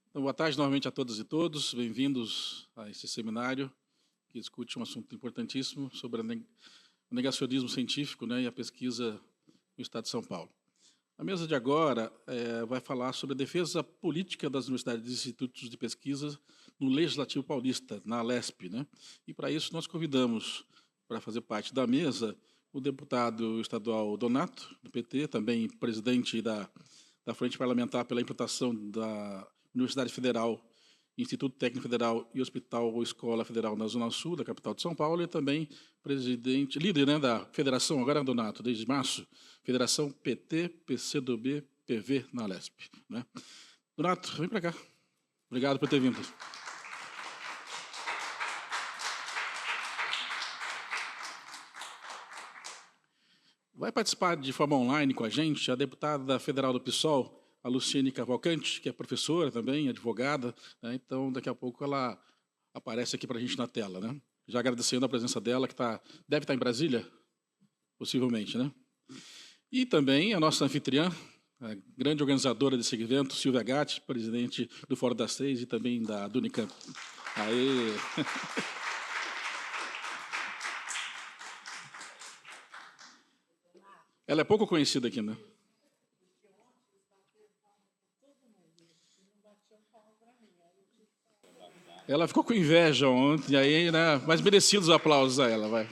Então, boa tarde novamente a todas e todos. Bem-vindos a esse seminário que discute um assunto importantíssimo sobre o negacionismo científico, e a pesquisa no Estado de São Paulo. A mesa de agora vai falar sobre a defesa política das universidades e institutos de pesquisa no Legislativo Paulista, na Alesp. E, para isso, nós convidamos para fazer parte da mesa o deputado estadual Donato, do PT, também presidente da Frente Parlamentar pela implantação da Universidade Federal, Instituto Técnico Federal e Hospital ou Escola Federal na Zona Sul, da capital de São Paulo, e também líder da federação, agora Donato, desde março, Federação PT, PCdoB, PV na Alesp. Donato, vem para cá. Obrigado por ter vindo. Vai participar de forma online com a gente a deputada federal do PSOL, a Luciene Cavalcante, que é professora também, advogada, então daqui a pouco ela aparece aqui para a gente na tela. Já agradecendo a presença dela, que deve estar em Brasília, possivelmente. E também a nossa anfitriã, a grande organizadora desse evento, Silvia Gatti, presidente do Fórum das Três e também da Unicamp. Aê! Ela é pouco conhecida aqui, Ela ficou com inveja ontem, aí, mas merecidos os aplausos a ela, vai.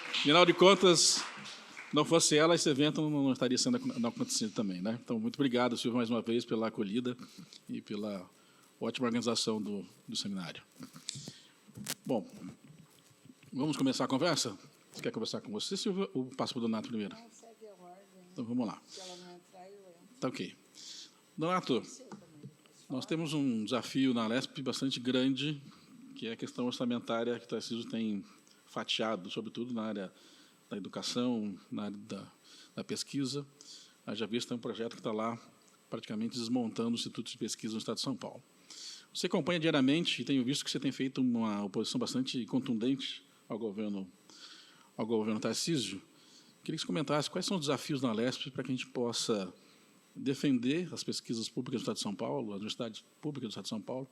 Afinal de contas, não fosse ela, esse evento não estaria sendo acontecido também, Então, muito obrigado, Silvio, mais uma vez, pela acolhida e pela ótima organização do seminário. Bom, vamos começar a conversa? Você quer conversar com você, Silvio, ou passo para o Donato primeiro? Não, segue a ordem. Então, vamos lá. Se ela não entrar, eu entro. Tá ok. Donato, nós temos um desafio na Alesp bastante grande, que é a questão orçamentária que o Tarcísio tem fatiado, sobretudo na área da educação, na área da pesquisa. Já visto um projeto que está lá praticamente desmontando o Instituto de Pesquisa no Estado de São Paulo. Você acompanha diariamente e tenho visto que você tem feito uma oposição bastante contundente ao governo Tarcísio. Queria que você comentasse quais são os desafios na Alesp para que a gente possa defender as pesquisas públicas do Estado de São Paulo, as universidades públicas do Estado de São Paulo.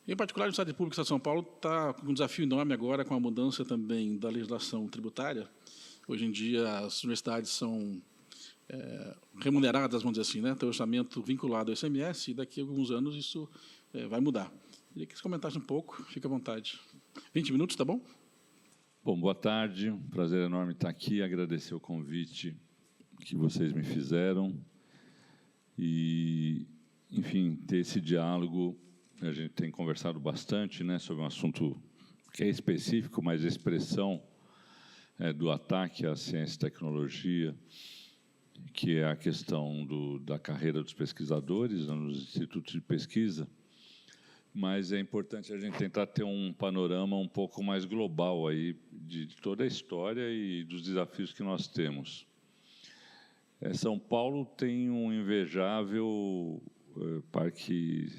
Em particular, a Universidade Pública do Estado de São Paulo está com um desafio enorme agora com a mudança também da legislação tributária. Hoje em dia, as universidades são remuneradas, vamos dizer assim, tem o orçamento vinculado ao ICMS, e daqui a alguns anos isso vai mudar. Queria que você comentasse um pouco, fique à vontade. 20 minutos, tá bom? Bom, boa tarde, um prazer enorme estar aqui, agradecer o convite que vocês me fizeram e, enfim, ter esse diálogo. A gente tem conversado bastante sobre um assunto que é específico, mas a expressão do ataque à ciência e tecnologia, que é a questão da carreira dos pesquisadores nos institutos de pesquisa, mas é importante a gente tentar ter um panorama um pouco mais global aí de toda a história e dos desafios que nós temos. São Paulo tem um invejável parque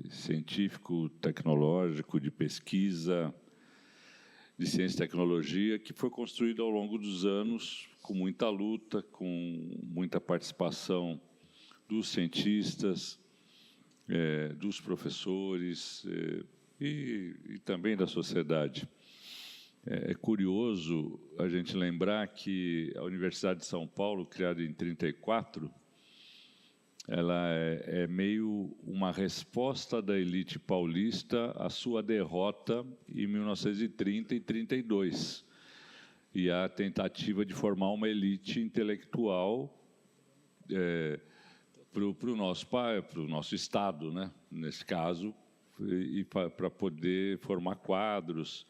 científico, tecnológico, de pesquisa, de ciência e tecnologia, que foi construído ao longo dos anos, com muita luta, com muita participação dos cientistas, dos professores e também da sociedade. É curioso a gente lembrar que a Universidade de São Paulo, criada em 1934, ela é meio uma resposta da elite paulista à sua derrota em 1930 e 1932, e a tentativa de formar uma elite intelectual para o nosso Estado, nesse caso, e para poder formar quadros.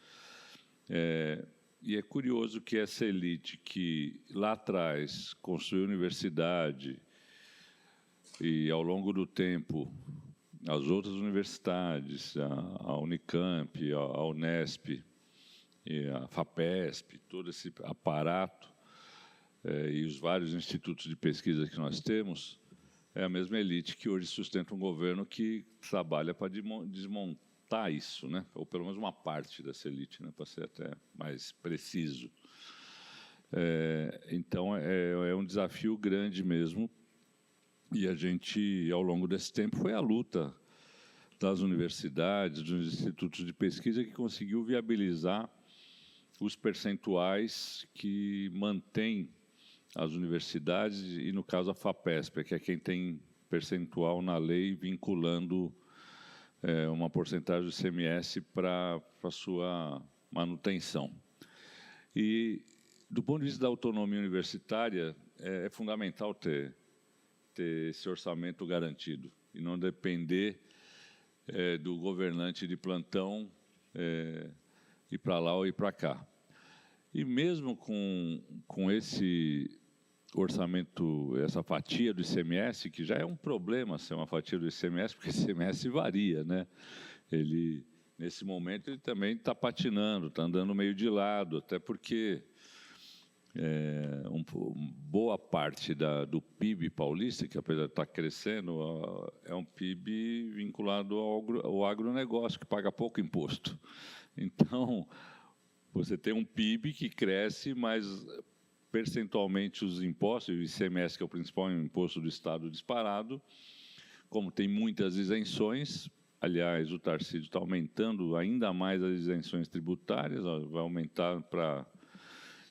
E é curioso que essa elite que lá atrás construiu universidade e, ao longo do tempo, as outras universidades, a Unicamp, a Unesp, e a FAPESP, todo esse aparato e os vários institutos de pesquisa que nós temos, é a mesma elite que hoje sustenta um governo que trabalha para desmontar isso, ou pelo menos uma parte dessa elite, para ser até mais preciso. Então, é um desafio grande mesmo, E a gente, ao longo desse tempo, foi a luta das universidades, dos institutos de pesquisa, que conseguiu viabilizar os percentuais que mantém as universidades, e, no caso, a FAPESP, que é quem tem percentual na lei vinculando uma porcentagem do ICMS para a sua manutenção. E, do ponto de vista da autonomia universitária, é fundamental ter esse orçamento garantido e não depender do governante de plantão ir para lá ou ir para cá. E mesmo com esse orçamento, essa fatia do ICMS, que já é um problema ser uma fatia do ICMS, porque o ICMS varia, né? Ele, nesse momento, ele também está patinando, está andando meio de lado, até porque boa parte do PIB paulista, que apesar de estar crescendo, é um PIB vinculado ao agronegócio, que paga pouco imposto. Então, você tem um PIB que cresce, mas percentualmente os impostos, o ICMS, que é o principal imposto do Estado, disparado, como tem muitas isenções. Aliás, o Tarcísio está aumentando ainda mais as isenções tributárias, vai aumentar para,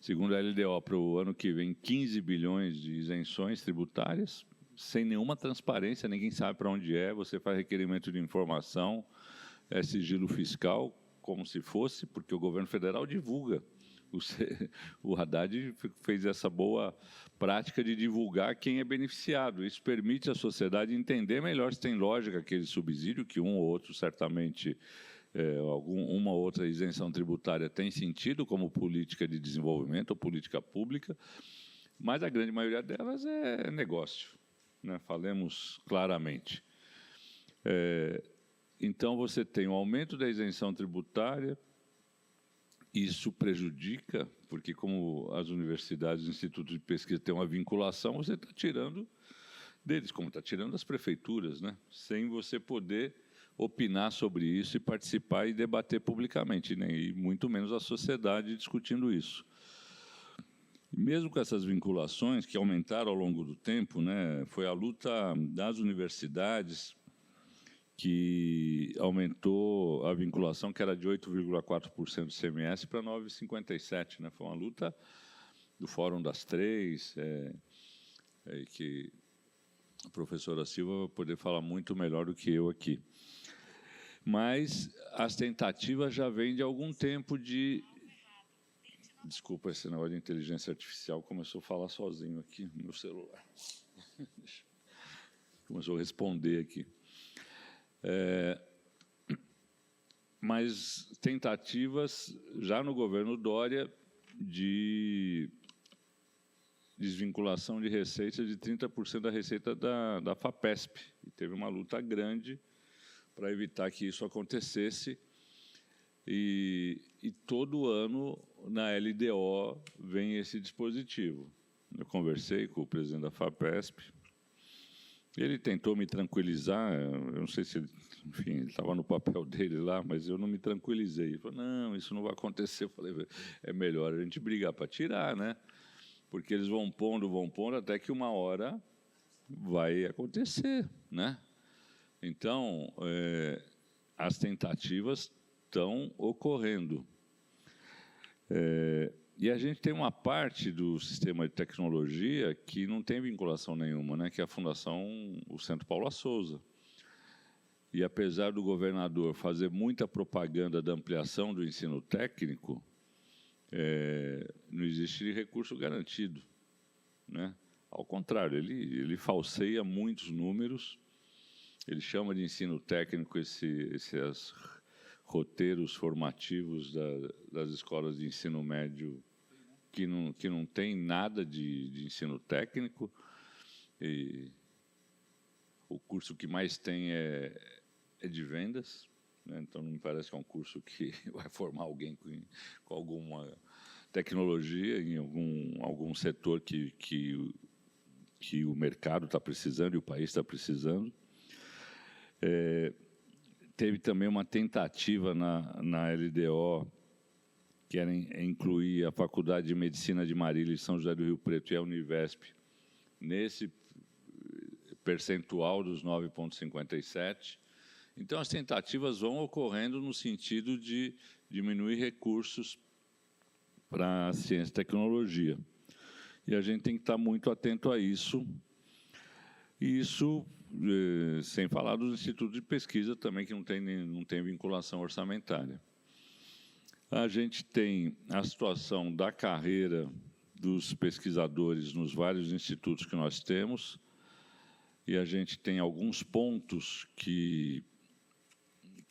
segundo a LDO, para o ano que vem, 15 bilhões de isenções tributárias, sem nenhuma transparência, ninguém sabe para onde é, você faz requerimento de informação, sigilo fiscal, como se fosse, porque o governo federal divulga. O Haddad fez essa boa prática de divulgar quem é beneficiado. Isso permite à sociedade entender melhor se tem lógica aquele subsídio, que um ou outro, certamente, uma ou outra isenção tributária tem sentido como política de desenvolvimento ou política pública, mas a grande maioria delas é negócio, né? Falemos claramente. Então, você tem o aumento da isenção tributária. Isso prejudica, porque como as universidades e os institutos de pesquisa têm uma vinculação, você está tirando deles, como está tirando das prefeituras, né? Sem você poder opinar sobre isso e participar e debater publicamente, né? E muito menos a sociedade discutindo isso. Mesmo com essas vinculações que aumentaram ao longo do tempo, né? Foi a luta das universidades que aumentou a vinculação, que era de 8,4% do ICMS para 9,57%. Né? Foi uma luta do Fórum das Três, que a professora Silva vai poder falar muito melhor do que eu aqui. Mas as tentativas já vêm de algum tempo de... Desculpa, esse negócio de inteligência artificial começou a falar sozinho aqui no meu celular. Começou a responder aqui. Mas tentativas, já no governo Dória, de desvinculação de receita de 30% da receita da FAPESP. E teve uma luta grande para evitar que isso acontecesse. E todo ano, na LDO, vem esse dispositivo. Eu conversei com o presidente da FAPESP. Ele tentou me tranquilizar, eu não sei se ele, enfim, ele estava no papel dele lá, mas eu não me tranquilizei. Ele falou, não, isso não vai acontecer. Eu falei, é melhor a gente brigar para tirar, né? Porque eles vão pondo, até que uma hora vai acontecer, né? Então, as tentativas estão ocorrendo. E a gente tem uma parte do sistema de tecnologia que não tem vinculação nenhuma, né? Que é a Fundação, o Centro Paulo Souza. E apesar do governador fazer muita propaganda da ampliação do ensino técnico, não existe recurso garantido, né? Ao contrário, ele falseia muitos números, ele chama de ensino técnico esses roteiros formativos das escolas de ensino médio que não tem nada de ensino técnico, e o curso que mais tem é de vendas, né? Então não me parece que é um curso que vai formar alguém com alguma tecnologia em algum setor que o mercado está precisando e o país está precisando. Teve também uma tentativa na LDO, que era incluir a Faculdade de Medicina de Marília, de São José do Rio Preto e a Univesp nesse percentual dos 9,57%. Então, as tentativas vão ocorrendo no sentido de diminuir recursos para a ciência e tecnologia. E a gente tem que estar muito atento a isso. E isso, sem falar dos institutos de pesquisa também, que não tem vinculação orçamentária. A gente tem a situação da carreira dos pesquisadores nos vários institutos que nós temos, e a gente tem alguns pontos que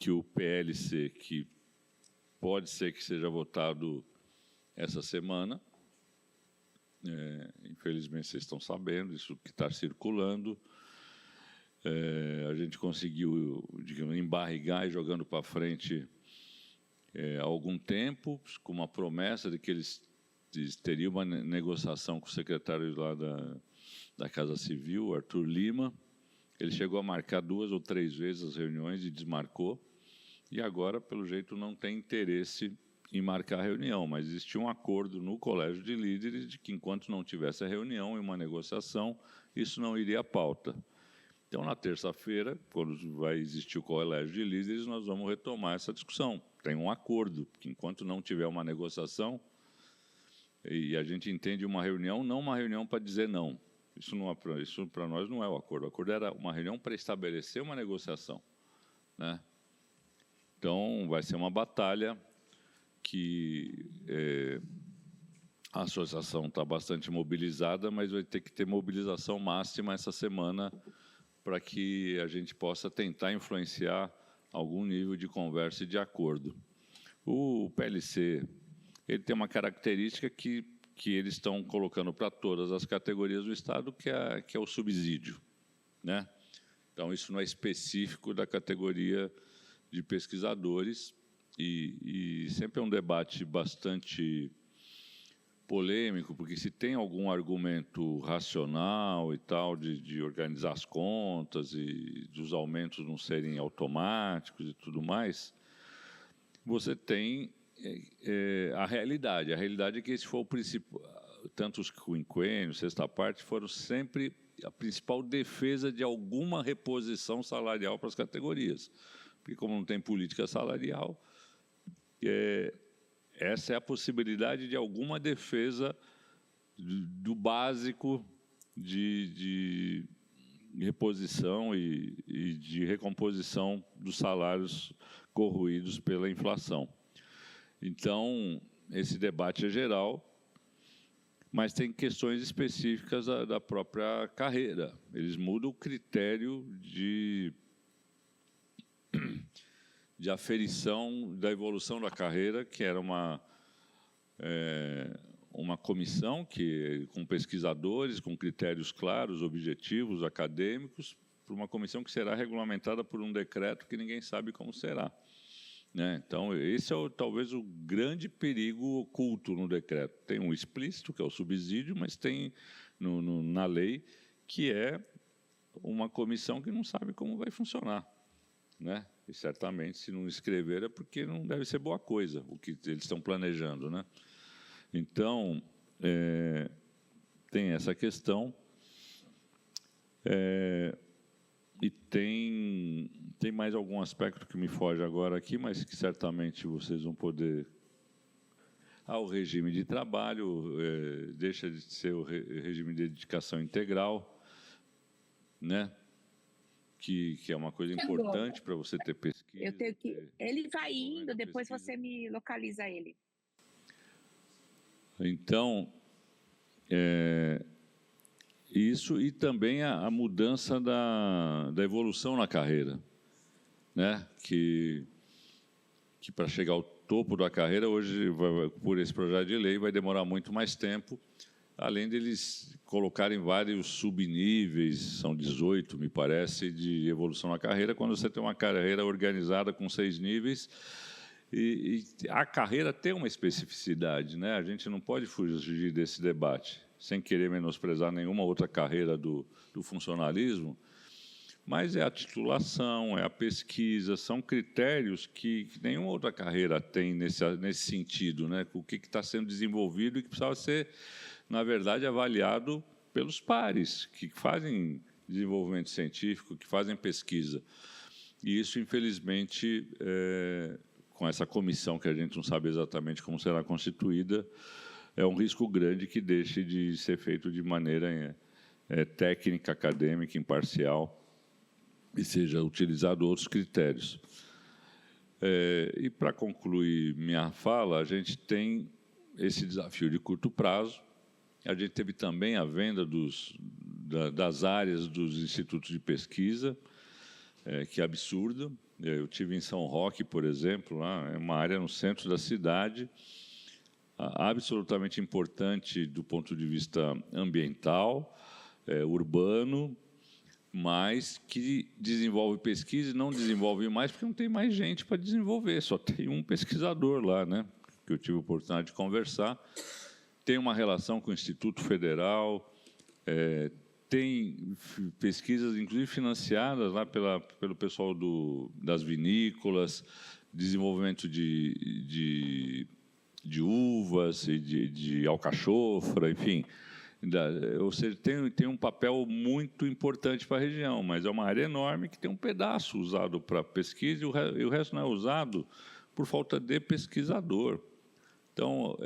o PLC, que pode ser que seja votado essa semana, infelizmente vocês estão sabendo, isso que está circulando, a gente conseguiu, digamos, embarrigar e jogando para frente há algum tempo, com uma promessa de que eles teriam uma negociação com o secretário lá da Casa Civil, Arthur Lima. Ele chegou a marcar 2 ou 3 vezes as reuniões e desmarcou. E agora, pelo jeito, não tem interesse em marcar a reunião, mas existia um acordo no Colégio de Líderes de que, enquanto não tivesse a reunião e uma negociação, isso não iria à pauta. Então, na terça-feira, quando vai existir o Colégio de Líderes, nós vamos retomar essa discussão. Tem um acordo, que enquanto não tiver uma negociação, e a gente entende uma reunião, não uma reunião para dizer não. Isso para nós não é o acordo. O acordo era uma reunião para estabelecer uma negociação, né? Então, vai ser uma batalha que a associação está bastante mobilizada, mas vai ter que ter mobilização máxima essa semana para que a gente possa tentar influenciar algum nível de conversa e de acordo. O PLC ele tem uma característica que eles estão colocando para todas as categorias do Estado, que é o subsídio, né? Então, isso não é específico da categoria de pesquisadores, e sempre é um debate bastante polêmico, porque se tem algum argumento racional e tal de organizar as contas e dos aumentos não serem automáticos e tudo mais, você tem a realidade. A realidade é que esse foi o principal, tanto os quinquênios, sexta parte, foram sempre a principal defesa de alguma reposição salarial para as categorias. Porque, como não tem política salarial, essa é a possibilidade de alguma defesa do básico de reposição e de recomposição dos salários corroídos pela inflação. Então, esse debate é geral, mas tem questões específicas da própria carreira. Eles mudam o critério de aferição da evolução da carreira, que era uma comissão com pesquisadores, com critérios claros, objetivos, acadêmicos, para uma comissão que será regulamentada por um decreto que ninguém sabe como será, né? Então, esse é talvez o grande perigo oculto no decreto. Tem um explícito, que é o subsídio, mas tem na lei, que é uma comissão que não sabe como vai funcionar, né? E certamente, se não escrever, é porque não deve ser boa coisa o que eles estão planejando, né? Então, tem essa questão, e tem mais algum aspecto que me foge agora aqui, mas que certamente vocês vão poder... o regime de trabalho deixa de ser o regime de dedicação integral, né? Que é uma coisa importante para você ter pesquisa. Eu tenho que... Ele vai indo, depois você me localiza ele. Então, isso, e também a mudança da evolução na carreira, né? Que para chegar ao topo da carreira, hoje, por esse projeto de lei, vai demorar muito mais tempo, além deles colocarem vários subníveis, são 18, me parece, de evolução na carreira, quando você tem uma carreira organizada com 6 níveis, e a carreira tem uma especificidade, né? A gente não pode fugir desse debate, sem querer menosprezar nenhuma outra carreira do funcionalismo, mas é a titulação, é a pesquisa, são critérios que nenhuma outra carreira tem nesse sentido, né? O que está sendo desenvolvido e que precisava ser, na verdade, avaliado pelos pares, que fazem desenvolvimento científico, que fazem pesquisa. E isso, infelizmente, com essa comissão, que a gente não sabe exatamente como será constituída, é um risco grande que deixe de ser feito de maneira técnica, acadêmica, imparcial, e seja utilizado outros critérios. E, para concluir minha fala, a gente tem esse desafio de curto prazo. A gente teve também a venda das áreas dos institutos de pesquisa, que é absurdo. Eu tive em São Roque, por exemplo, lá, é uma área no centro da cidade, absolutamente importante do ponto de vista ambiental, urbano, mas que desenvolve pesquisa e não desenvolve mais porque não tem mais gente para desenvolver, só tem um pesquisador lá, né, que eu tive a oportunidade de conversar. Tem uma relação com o Instituto Federal, tem pesquisas, inclusive, financiadas lá pelo pessoal das vinícolas, desenvolvimento de uvas e de alcachofra, enfim. Ou seja, tem um papel muito importante para a região, mas é uma área enorme que tem um pedaço usado para pesquisa e o resto não é usado por falta de pesquisador. Então,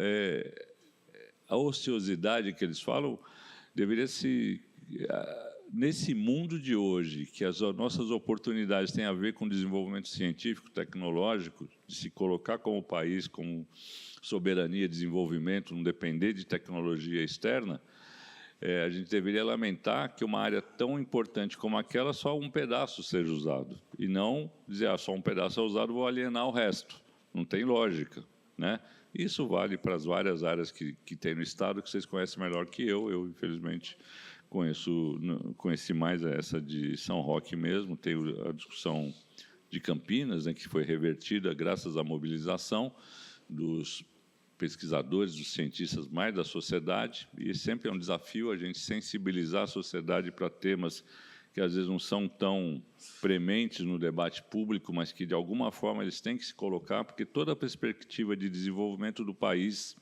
a ociosidade que eles falam deveria se... Nesse mundo de hoje, que as nossas oportunidades têm a ver com desenvolvimento científico, tecnológico, de se colocar como país, como soberania, desenvolvimento, não depender de tecnologia externa, a gente deveria lamentar que uma área tão importante como aquela, só um pedaço seja usado, e não dizer, só um pedaço é usado, vou alienar o resto. Não tem lógica, né? Isso vale para as várias áreas que tem no Estado, que vocês conhecem melhor que eu. Eu, infelizmente, conheci mais essa de São Roque mesmo. Tem a discussão de Campinas, né, que foi revertida graças à mobilização dos pesquisadores, dos cientistas, mais da sociedade, e sempre é um desafio a gente sensibilizar a sociedade para temas que às vezes não são tão prementes no debate público, mas que de alguma forma eles têm que se colocar, porque toda a perspectiva de desenvolvimento do país,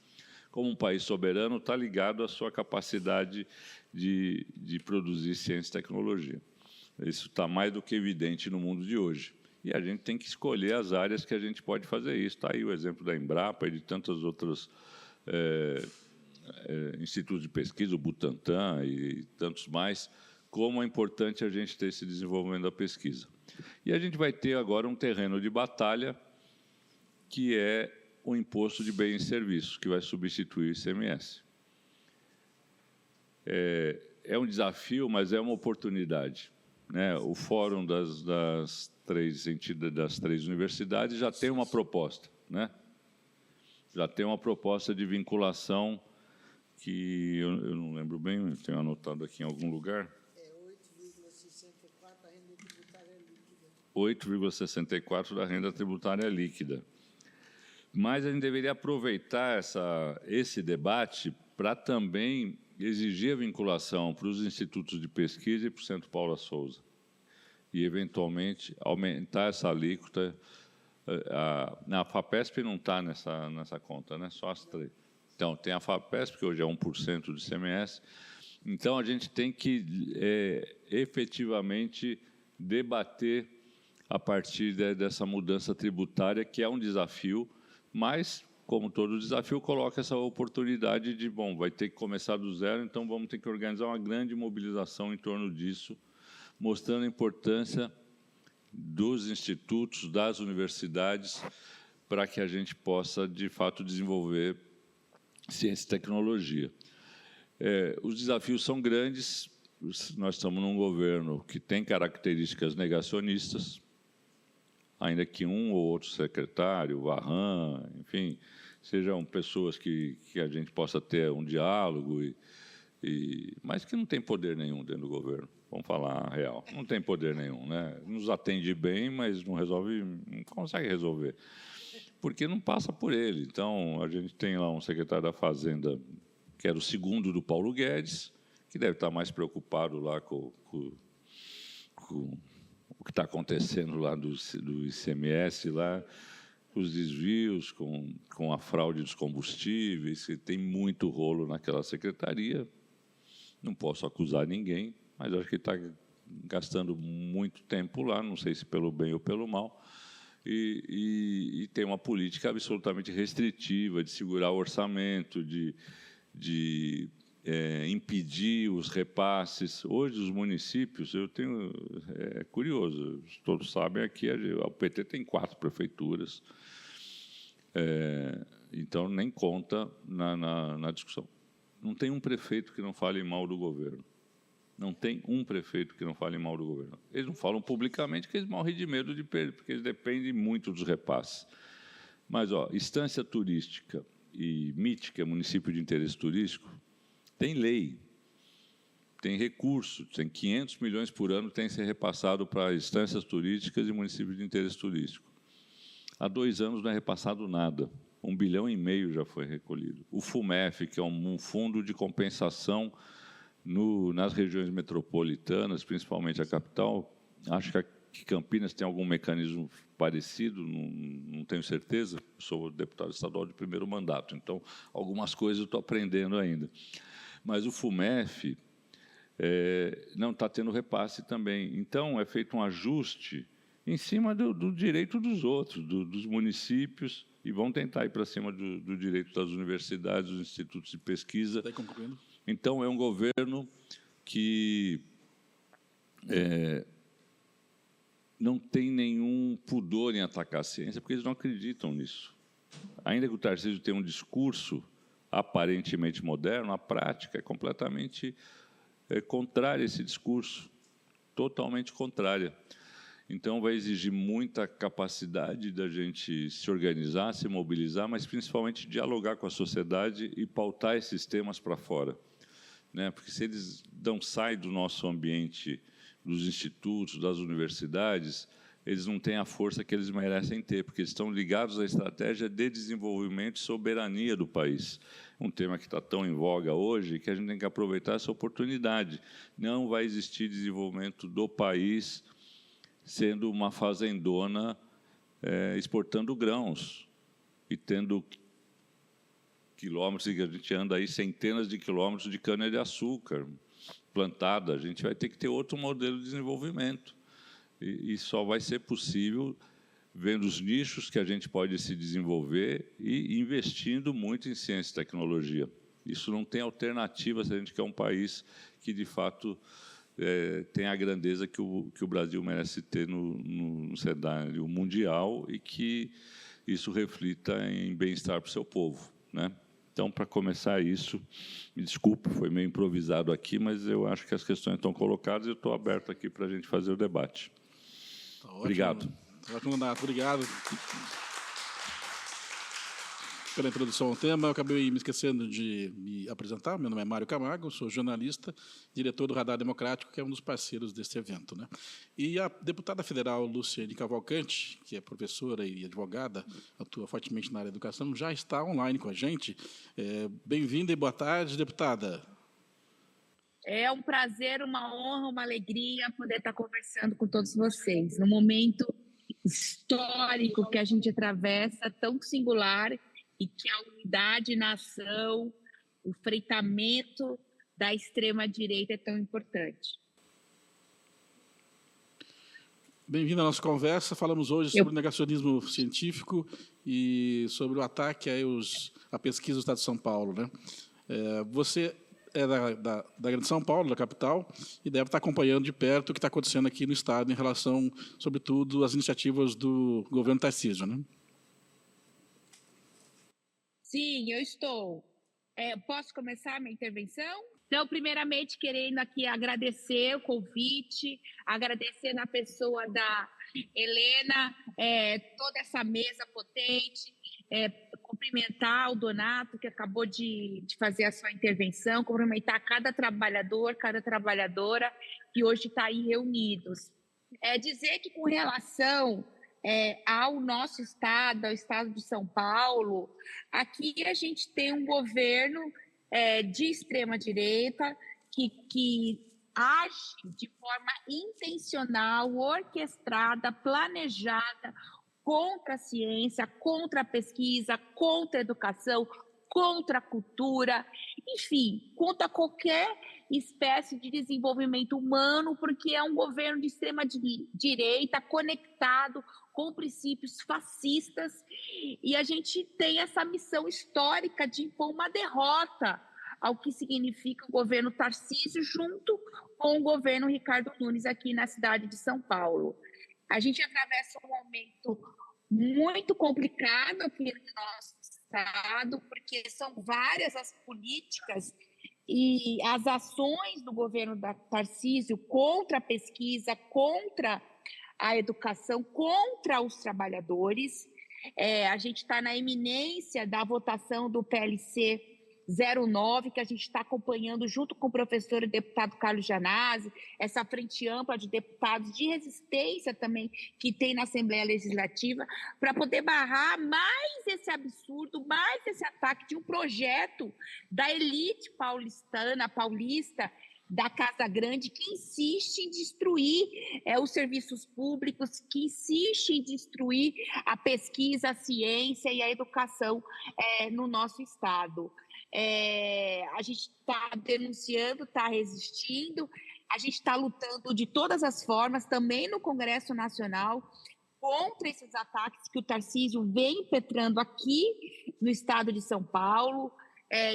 como um país soberano, está ligado à sua capacidade de produzir ciência e tecnologia. Isso está mais do que evidente no mundo de hoje. E a gente tem que escolher as áreas que a gente pode fazer isso. Está aí o exemplo da Embrapa e de tantos outros institutos de pesquisa, o Butantan e tantos mais, como é importante a gente ter esse desenvolvimento da pesquisa. E a gente vai ter agora um terreno de batalha, que é o imposto de bens e serviços, que vai substituir o ICMS. É um desafio, mas é uma oportunidade, né? O Fórum das três universidades já tem uma proposta, né? Já tem uma proposta de vinculação que eu não lembro bem, eu tenho anotado aqui em algum lugar. 8,64 a renda tributária líquida. 8,64 da renda tributária líquida. Mas a gente deveria aproveitar esse debate para também exigir a vinculação para os institutos de pesquisa e para o Centro Paula Souza. E, eventualmente, aumentar essa alíquota. A FAPESP não está nessa conta, né? Só as três. Então, tem a FAPESP, que hoje é 1% do ICMS. Então, a gente tem que efetivamente debater a partir dessa mudança tributária, que é um desafio, mas, como todo desafio, coloca essa oportunidade de, vai ter que começar do zero, então vamos ter que organizar uma grande mobilização em torno disso, mostrando a importância dos institutos, das universidades, para que a gente possa, de fato, desenvolver ciência e tecnologia. Os desafios são grandes. Nós estamos num governo que tem características negacionistas, ainda que um ou outro secretário, Varran, enfim, sejam pessoas que a gente possa ter um diálogo, mas que não tem poder nenhum dentro do governo. Vamos falar a real. Não tem poder nenhum, né? Nos atende bem, mas não consegue resolver, porque não passa por ele. Então, a gente tem lá um secretário da Fazenda, que era o segundo do Paulo Guedes, que deve estar mais preocupado lá com o que está acontecendo lá do ICMS, lá, com os desvios, com a fraude dos combustíveis, que tem muito rolo naquela secretaria. Não posso acusar ninguém, mas acho que está gastando muito tempo lá, não sei se pelo bem ou pelo mal, e tem uma política absolutamente restritiva de segurar o orçamento, de impedir os repasses. Hoje, os municípios, é curioso, todos sabem aqui, o PT tem 4 prefeituras, então nem conta na discussão. Não tem um prefeito que não fale mal do governo. Não tem um prefeito que não fale mal do governo. Eles não falam publicamente porque eles morrem de medo de perder, porque eles dependem muito dos repasses. Mas, Estância Turística e MIT, que é município de interesse turístico, tem lei, tem recurso, tem 500 milhões por ano que tem que ser repassado para instâncias turísticas e municípios de interesse turístico. Há 2 anos não é repassado nada. 1,5 bilhão já foi recolhido. O FUMEF, que é um fundo de compensação nas regiões metropolitanas, principalmente a capital, acho que Campinas tem algum mecanismo parecido, não tenho certeza, sou deputado estadual de primeiro mandato, então algumas coisas eu estou aprendendo ainda. Mas o FUMEF não está tendo repasse também. Então, é feito um ajuste em cima do direito dos outros, dos municípios, e vão tentar ir para cima do direito das universidades, dos institutos de pesquisa. Está concluindo? Então, é um governo que não tem nenhum pudor em atacar a ciência, porque eles não acreditam nisso. Ainda que o Tarcísio tenha um discurso aparentemente moderno, a prática é completamente contrária a esse discurso, totalmente contrária. Então, vai exigir muita capacidade da gente se organizar, se mobilizar, mas, principalmente, dialogar com a sociedade e pautar esses temas para fora. Porque, se eles não saem do nosso ambiente, dos institutos, das universidades, eles não têm a força que eles merecem ter, porque eles estão ligados à estratégia de desenvolvimento e soberania do país. Um tema que está tão em voga hoje, que a gente tem que aproveitar essa oportunidade. Não vai existir desenvolvimento do país sendo uma fazendona exportando grãos e tendo quilômetros, que a gente anda aí centenas de quilômetros de cana-de-açúcar plantada. A gente vai ter que ter outro modelo de desenvolvimento. E só vai ser possível vendo os nichos que a gente pode se desenvolver e investindo muito em ciência e tecnologia. Isso não tem alternativa se a gente quer um país que, de fato, tem a grandeza que o Brasil merece ter no cenário mundial e que isso reflita em bem-estar para o seu povo. Então, para começar isso, me desculpe, foi meio improvisado aqui, mas eu acho que as questões estão colocadas e eu estou aberto aqui para a gente fazer o debate. Tá ótimo. Obrigado. Ótimo, mandato. Obrigado pela introdução ao tema. Eu acabei me esquecendo de me apresentar. Meu nome é Mário Camargo, sou jornalista, diretor do Radar Democrático, que é um dos parceiros deste evento. E a deputada federal Luciane Cavalcante, que é professora e advogada, atua fortemente na área da educação, já está online com a gente. Bem-vinda e boa tarde, deputada. É um prazer, uma honra, uma alegria poder estar conversando com todos vocês, num momento histórico que a gente atravessa, tão singular, e que a unidade na ação, o enfrentamento da extrema-direita é tão importante. Bem-vindo à nossa conversa. Falamos hoje sobre o negacionismo científico e sobre o ataque à pesquisa do Estado de São Paulo. Você é da Grande São Paulo, da capital, e deve estar acompanhando de perto o que está acontecendo aqui no Estado em relação, sobretudo, às iniciativas do governo Tarcísio, Sim, eu estou. Posso começar a minha intervenção? Então, primeiramente, querendo aqui agradecer o convite, agradecer na pessoa da Helena, toda essa mesa potente, cumprimentar o Donato, que acabou de fazer a sua intervenção, cumprimentar cada trabalhador, cada trabalhadora que hoje está aí reunidos. Dizer que, com relação ao nosso estado, ao estado de São Paulo, aqui a gente tem um governo de extrema-direita que age de forma intencional, orquestrada, planejada contra a ciência, contra a pesquisa, contra a educação, contra a cultura, enfim, contra qualquer espécie de desenvolvimento humano, porque é um governo de extrema direita conectado com princípios fascistas, e a gente tem essa missão histórica de impor uma derrota ao que significa o governo Tarcísio junto com o governo Ricardo Nunes aqui na cidade de São Paulo. A gente atravessa um momento muito complicado aqui no nosso estado, porque são várias as políticas e as ações do governo da Tarcísio contra a pesquisa, contra a educação, contra os trabalhadores. A gente está na iminência da votação do PLC 09, que a gente está acompanhando junto com o professor e deputado Carlos Gianazzi, essa frente ampla de deputados de resistência também que tem na Assembleia Legislativa, para poder barrar mais esse absurdo, mais esse ataque de um projeto da elite paulista, da Casa Grande, que insiste em destruir os serviços públicos, que insiste em destruir a pesquisa, a ciência e a educação no nosso estado. A gente está denunciando, está resistindo, a gente está lutando de todas as formas, também no Congresso Nacional, contra esses ataques que o Tarcísio vem impetrando aqui no estado de São Paulo.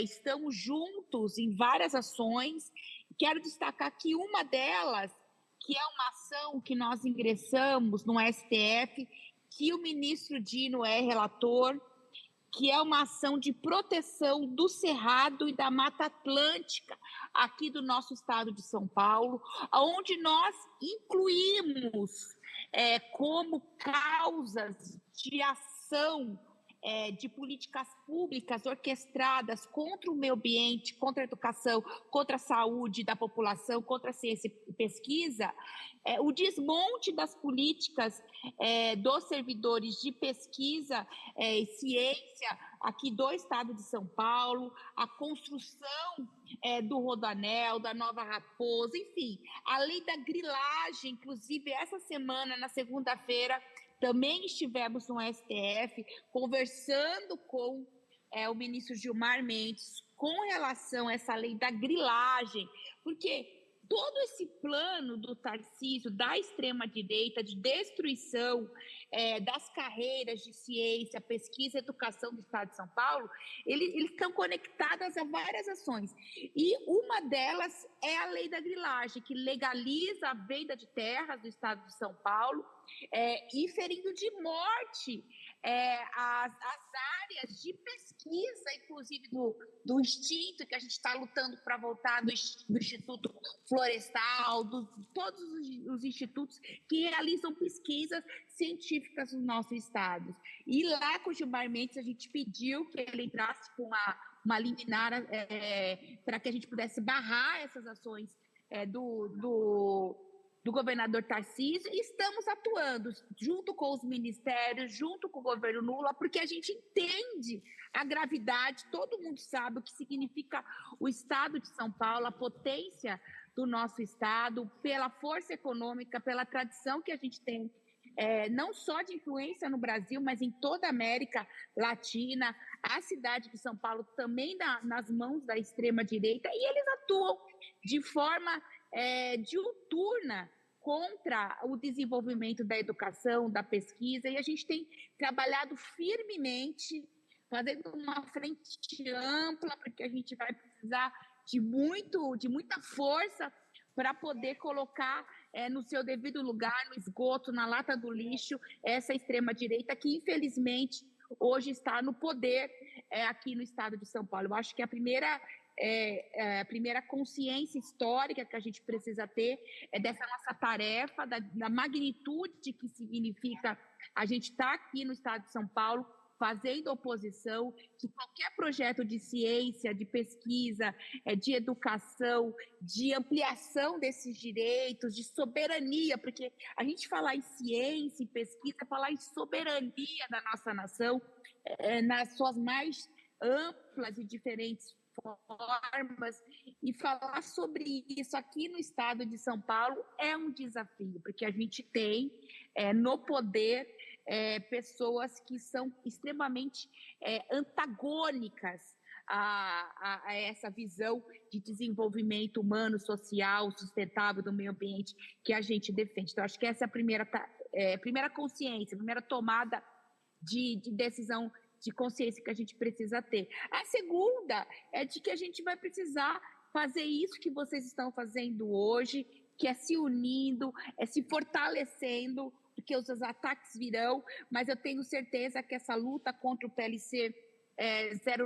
Estamos juntos em várias ações. Quero destacar que uma delas, que é uma ação que nós ingressamos no STF, que o ministro Dino é relator, que é uma ação de proteção do Cerrado e da Mata Atlântica, aqui do nosso estado de São Paulo, onde nós incluímos como causas de ação de políticas públicas orquestradas contra o meio ambiente, contra a educação, contra a saúde da população, contra a ciência e pesquisa, o desmonte das políticas dos servidores de pesquisa e ciência aqui do estado de São Paulo, a construção do Rodoanel, da Nova Raposa, enfim, a lei da grilagem. Inclusive, essa semana, na segunda-feira, também estivemos no STF conversando com o ministro Gilmar Mendes com relação a essa lei da grilagem, porque todo esse plano do Tarcísio, da extrema-direita, de destruição das carreiras de ciência, pesquisa e educação do estado de São Paulo, eles estão conectados a várias ações. E uma delas é a lei da grilagem, que legaliza a venda de terras do estado de São Paulo, e ferindo de morte as áreas de pesquisa, inclusive do Instinto, que a gente está lutando para voltar, do Instituto Florestal, todos os institutos que realizam pesquisas científicas no nosso estado. E lá com o Gilmar Mendes, a gente pediu que ele entrasse com uma liminar para que a gente pudesse barrar essas ações do governador Tarcísio, e estamos atuando junto com os ministérios, junto com o governo Lula, porque a gente entende a gravidade, todo mundo sabe o que significa o estado de São Paulo, a potência do nosso estado, pela força econômica, pela tradição que a gente tem, não só de influência no Brasil, mas em toda a América Latina. A cidade de São Paulo também nas mãos da extrema-direita, e eles atuam de forma diuturna contra o desenvolvimento da educação, da pesquisa, e a gente tem trabalhado firmemente, fazendo uma frente ampla, porque a gente vai precisar de muita força para poder colocar no seu devido lugar, no esgoto, na lata do lixo, essa extrema-direita que, infelizmente, hoje está no poder aqui no estado de São Paulo. Eu acho que a primeira consciência histórica que a gente precisa ter dessa nossa tarefa, da magnitude que significa a gente estar aqui no estado de São Paulo, fazendo oposição, que qualquer projeto de ciência, de pesquisa, de educação, de ampliação desses direitos, de soberania, porque a gente falar em ciência e pesquisa, falar em soberania da nossa nação, nas suas mais amplas e diferentes formas, e falar sobre isso aqui no estado de São Paulo é um desafio, porque a gente tem no poder pessoas que são extremamente antagônicas a essa visão de desenvolvimento humano, social, sustentável do meio ambiente que a gente defende. Então, acho que essa é a primeira consciência, a primeira tomada de decisão, de consciência que a gente precisa ter. A segunda é de que a gente vai precisar fazer isso que vocês estão fazendo hoje, que é se unindo, é se fortalecendo, porque os ataques virão, mas eu tenho certeza que essa luta contra o PLC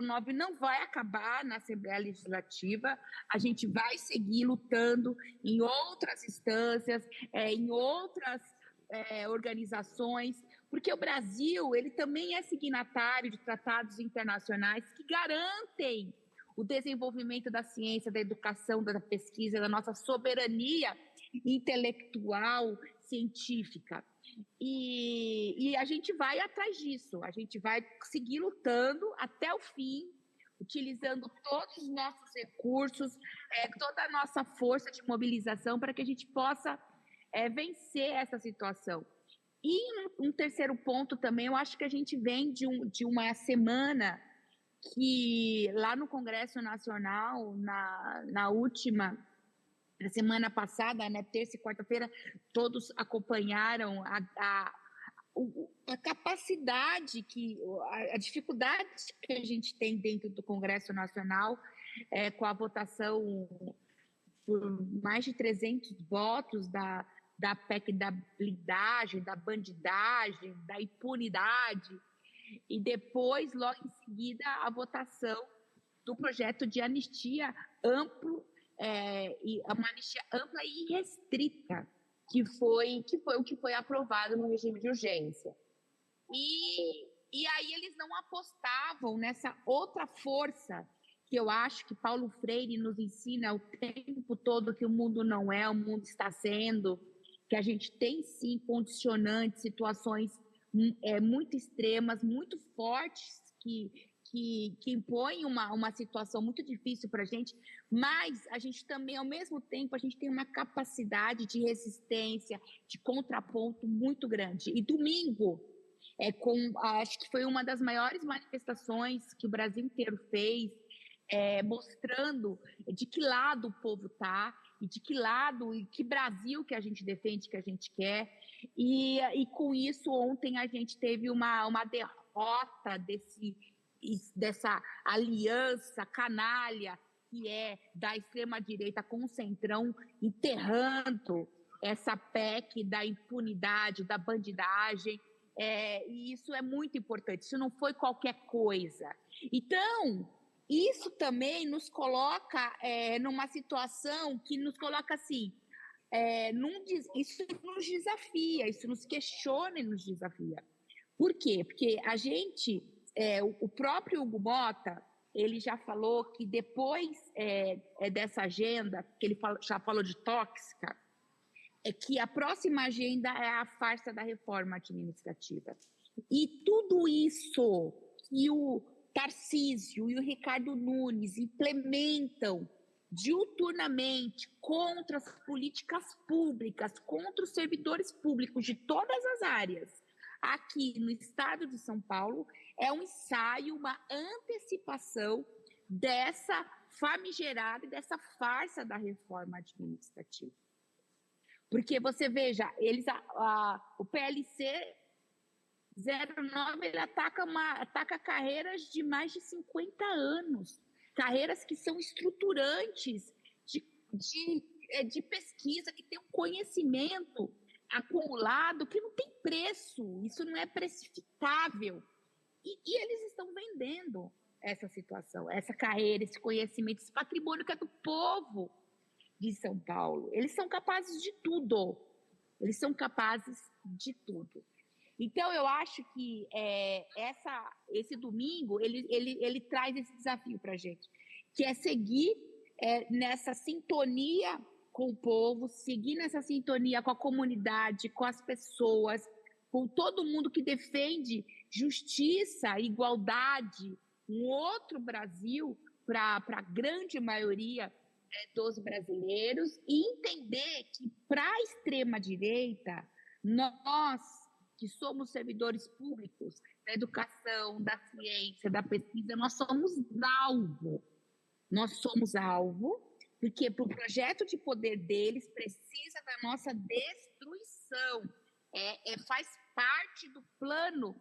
09 não vai acabar na Assembleia Legislativa, a gente vai seguir lutando em outras instâncias, em outras organizações, porque o Brasil ele também é signatário de tratados internacionais que garantem o desenvolvimento da ciência, da educação, da pesquisa, da nossa soberania intelectual, científica. E a gente vai atrás disso, a gente vai seguir lutando até o fim, utilizando todos os nossos recursos, toda a nossa força de mobilização para que a gente possa vencer essa situação. E um terceiro ponto também, eu acho que a gente vem de uma semana que lá no Congresso Nacional, na semana passada, né, terça e quarta-feira, todos acompanharam a capacidade, a dificuldade que a gente tem dentro do Congresso Nacional, com a votação por mais de 300 votos da PEC da blindagem, da bandidagem, da impunidade, e depois, logo em seguida, a votação do projeto de anistia amplo, uma anistia ampla e restrita, que foi o que foi aprovado no regime de urgência. E aí eles não apostavam nessa outra força que eu acho que Paulo Freire nos ensina o tempo todo, que o mundo não é, o mundo está sendo, que a gente tem sim condicionantes, situações muito extremas, muito fortes, que impõem uma situação muito difícil para a gente, mas a gente também, ao mesmo tempo, a gente tem uma capacidade de resistência, de contraponto muito grande. E domingo, acho que foi uma das maiores manifestações que o Brasil inteiro fez, mostrando de que lado o povo está, e de que lado e que Brasil que a gente defende, que a gente quer. E com isso, ontem a gente teve uma derrota dessa aliança canalha que é da extrema-direita com o Centrão, enterrando essa PEC da impunidade, da bandidagem, e isso é muito importante, isso não foi qualquer coisa. Então, isso também nos coloca numa situação que nos coloca assim, isso nos desafia, isso nos questiona e nos desafia. Por quê? Porque a gente, o próprio Hugo Motta, ele já falou que depois dessa agenda, que ele já falou de tóxica, que a próxima agenda é a farsa da reforma administrativa. E tudo isso que o Tarcísio e o Ricardo Nunes implementam diuturnamente contra as políticas públicas, contra os servidores públicos de todas as áreas, aqui no estado de São Paulo, é um ensaio, uma antecipação dessa famigerada e dessa farsa da reforma administrativa. Porque você veja, o PLC 09 ele ataca carreiras de mais de 50 anos, carreiras que são estruturantes de pesquisa, que tem um conhecimento acumulado que não tem preço, isso não é precificável. E eles estão vendendo essa situação, essa carreira, esse conhecimento, esse patrimônio que é do povo de São Paulo. Eles são capazes de tudo. Eles são capazes de tudo. Então, eu acho que esse domingo, ele traz esse desafio para a gente, que é seguir nessa sintonia com o povo, seguir nessa sintonia com a comunidade, com as pessoas, com todo mundo que defende justiça, igualdade, um outro Brasil para a grande maioria dos brasileiros, e entender que, para a extrema-direita, nós, que somos servidores públicos, da educação, da ciência, da pesquisa, nós somos alvo. Nós somos alvo, porque para o projeto de poder deles precisa da nossa destruição. Faz parte do plano,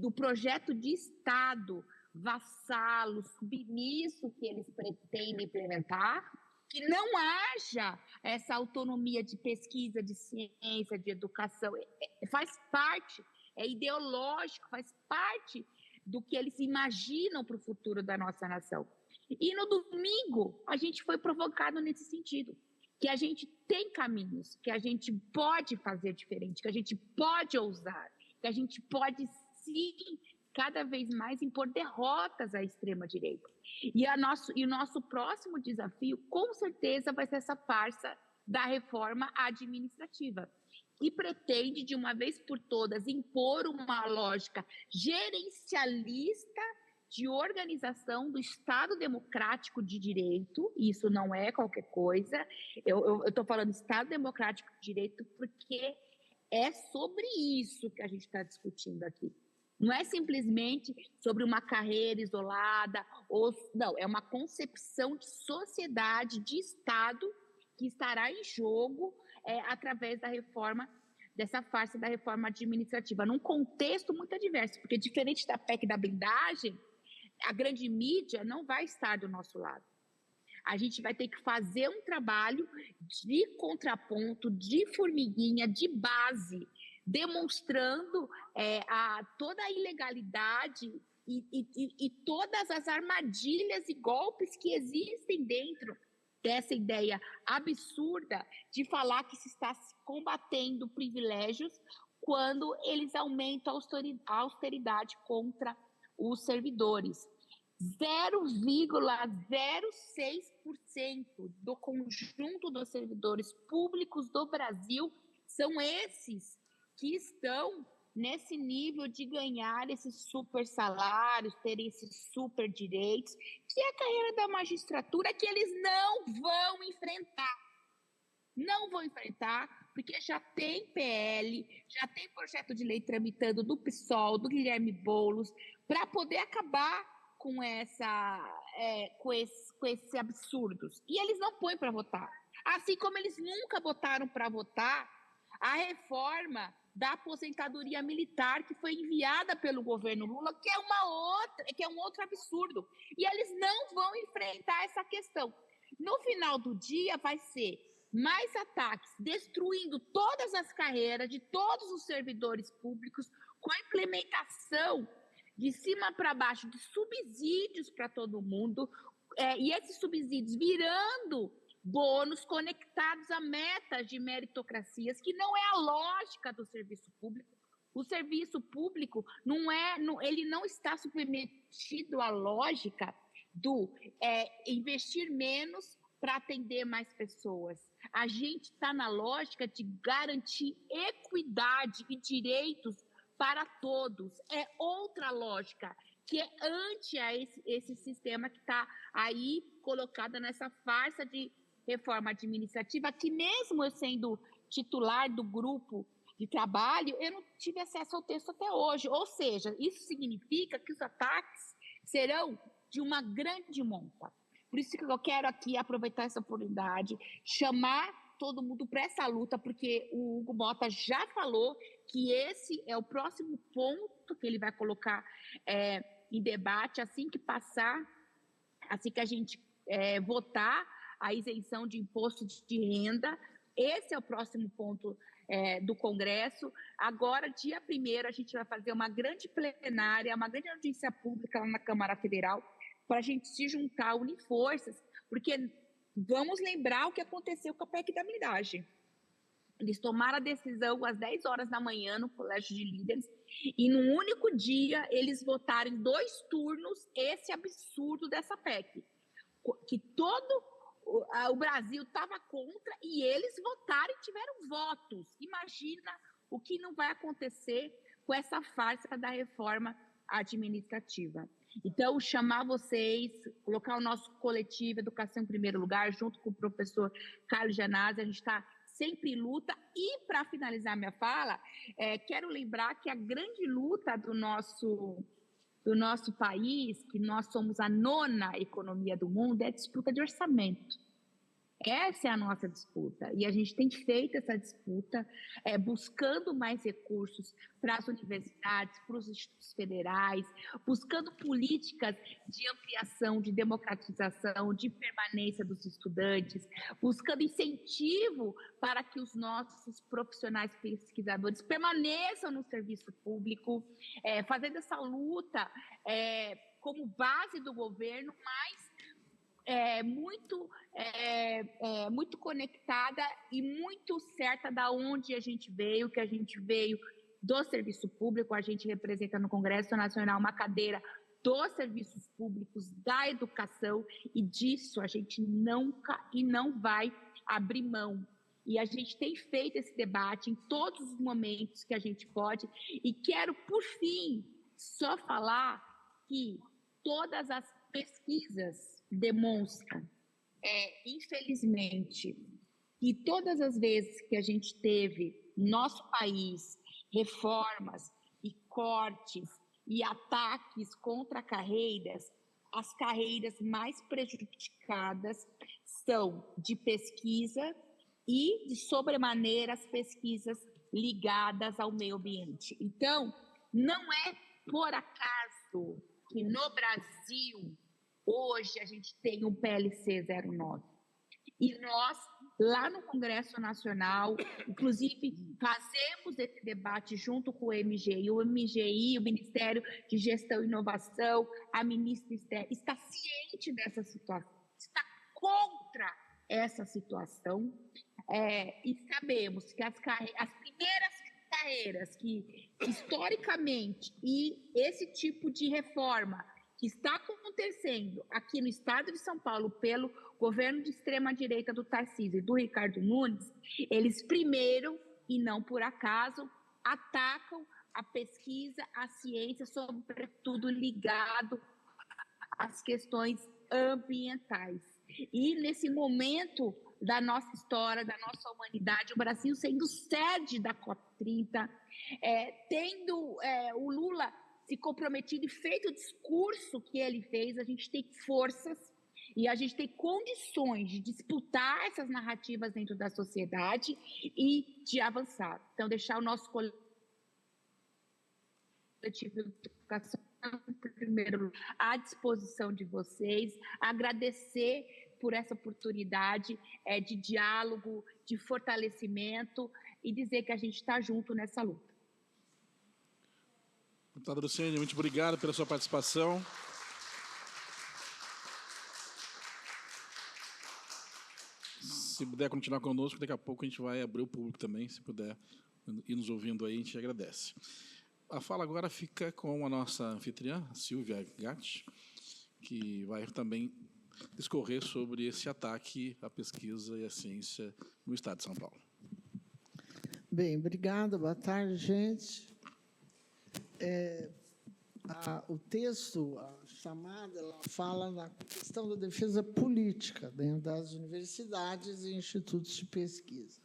do projeto de Estado, vassalo, submisso que eles pretendem implementar, que não haja essa autonomia de pesquisa, de ciência, de educação. Faz parte, é ideológico, faz parte do que eles imaginam para o futuro da nossa nação. E no domingo, a gente foi provocado nesse sentido, que a gente tem caminhos, que a gente pode fazer diferente, que a gente pode ousar, que a gente pode, sim, cada vez mais impor derrotas à extrema-direita. E o nosso próximo desafio, com certeza, vai ser essa farsa da reforma administrativa, que pretende, de uma vez por todas, impor uma lógica gerencialista de organização do Estado Democrático de Direito. Isso não é qualquer coisa. Eu estou falando Estado Democrático de Direito porque é sobre isso que a gente está discutindo aqui. Não é simplesmente sobre uma carreira isolada, não, é uma concepção de sociedade, de Estado, que estará em jogo através da reforma, dessa farsa da reforma administrativa, num contexto muito adverso, porque diferente da PEC da blindagem, a grande mídia não vai estar do nosso lado. A gente vai ter que fazer um trabalho de contraponto, de formiguinha, de base, demonstrando toda a ilegalidade e todas as armadilhas e golpes que existem dentro dessa ideia absurda de falar que se está combatendo privilégios quando eles aumentam a austeridade contra os servidores. 0,06% do conjunto dos servidores públicos do Brasil são esses que estão nesse nível de ganhar esses super salários, ter esses super direitos, que é a carreira da magistratura, que eles não vão enfrentar. Não vão enfrentar, porque já tem PL, já tem projeto de lei tramitando do PSOL, do Guilherme Boulos, para poder acabar com esses absurdos. E eles não põem para votar. Assim como eles nunca botaram para votar a reforma da aposentadoria militar que foi enviada pelo governo Lula, que é um outro absurdo. E eles não vão enfrentar essa questão. No final do dia, vai ser mais ataques, destruindo todas as carreiras de todos os servidores públicos, com a implementação de cima para baixo de subsídios para todo mundo, e esses subsídios virando bônus conectados a metas de meritocracias, que não é a lógica do serviço público. O serviço público ele não está submetido à lógica do investir menos para atender mais pessoas. A gente está na lógica de garantir equidade e direitos para todos. É outra lógica, que é ante a esse sistema que está aí colocado nessa farsa de reforma administrativa, que mesmo eu sendo titular do grupo de trabalho, eu não tive acesso ao texto até hoje. Ou seja, isso significa que os ataques serão de uma grande monta. Por isso que eu quero aqui aproveitar essa oportunidade, chamar todo mundo para essa luta, porque o Hugo Mota já falou que esse é o próximo ponto que ele vai colocar em debate assim que passar, assim que a gente votar a isenção de imposto de renda. Esse é o próximo ponto do Congresso. Agora, dia 1º, a gente vai fazer uma grande plenária, uma grande audiência pública lá na Câmara Federal, para a gente se juntar, unir forças, porque vamos lembrar o que aconteceu com a PEC da blindagem. Eles tomaram a decisão às 10 horas da manhã no Colégio de Líderes e, num único dia, eles votaram em 2 turnos esse absurdo dessa PEC, que todo o Brasil estava contra e eles votaram e tiveram votos. Imagina o que não vai acontecer com essa farsa da reforma administrativa. Então, chamar vocês, colocar o nosso coletivo Educação em Primeiro Lugar, junto com o professor Carlos Gianazzi, a gente está sempre luta. E, para finalizar minha fala, quero lembrar que a grande luta do nosso país, que nós somos a 9ª economia do mundo, é a disputa de orçamento. Essa é a nossa disputa, e a gente tem feito essa disputa buscando mais recursos para as universidades, para os institutos federais, buscando políticas de ampliação, de democratização, de permanência dos estudantes, buscando incentivo para que os nossos profissionais pesquisadores permaneçam no serviço público, fazendo essa luta como base do governo, mas muito conectada e muito certa da onde a gente veio, que a gente veio do serviço público. A gente representa no Congresso Nacional uma cadeira dos serviços públicos, da educação, e disso a gente nunca e não vai abrir mão. E a gente tem feito esse debate em todos os momentos que a gente pode, e quero, por fim, só falar que todas as pesquisas demonstram, infelizmente, que todas as vezes que a gente teve no nosso país reformas e cortes e ataques contra carreiras, as carreiras mais prejudicadas são de pesquisa e, de sobremaneira, as pesquisas ligadas ao meio ambiente. Então, não é por acaso que no Brasil hoje a gente tem um PLC 09. E nós, lá no Congresso Nacional, inclusive, fazemos esse debate junto com o MGI. O MGI, o Ministério de Gestão e Inovação, a ministra Esther, está ciente dessa situação, está contra essa situação, e sabemos que as primeiras carreiras que, historicamente, e esse tipo de reforma que está acontecendo aqui no estado de São Paulo pelo governo de extrema-direita do Tarcísio e do Ricardo Nunes, eles primeiro, e não por acaso, atacam a pesquisa, a ciência, sobretudo ligado às questões ambientais. E nesse momento da nossa história, da nossa humanidade, o Brasil sendo sede da COP30, tendo o Lula se comprometido e feito o discurso que ele fez, a gente tem forças e a gente tem condições de disputar essas narrativas dentro da sociedade e de avançar. Então, deixar o nosso coletivo de educação, primeiro, à disposição de vocês, agradecer por essa oportunidade de diálogo, de fortalecimento, e dizer que a gente está junto nessa luta. Deputada Luciane, muito obrigado pela sua participação. Se puder continuar conosco, daqui a pouco a gente vai abrir o público também, se puder ir nos ouvindo aí, a gente agradece. A fala agora fica com a nossa anfitriã, Silvia Gatti, que vai também discorrer sobre esse ataque à pesquisa e à ciência no estado de São Paulo. Bem, obrigada. Boa tarde, gente. O texto, a chamada, ela fala na questão da defesa política dentro das universidades e institutos de pesquisa.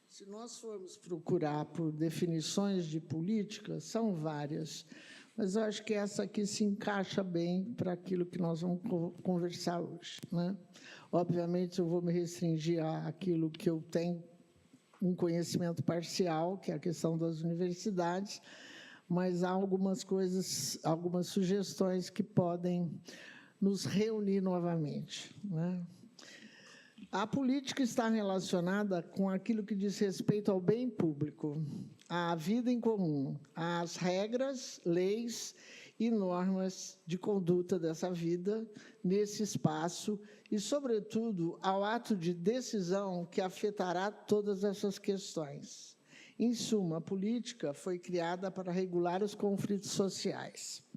Se nós formos procurar por definições de política, são várias, mas eu acho que essa aqui se encaixa bem para aquilo que nós vamos conversar hoje, né? Obviamente, eu vou me restringir àquilo que eu tenho um conhecimento parcial, que é a questão das universidades, mas há algumas coisas, algumas sugestões que podem nos reunir novamente, né? A política está relacionada com aquilo que diz respeito ao bem público, à vida em comum, às regras, leis e normas de conduta dessa vida nesse espaço e, sobretudo, ao ato de decisão que afetará todas essas questões. Em suma, a política foi criada para regular os conflitos sociais.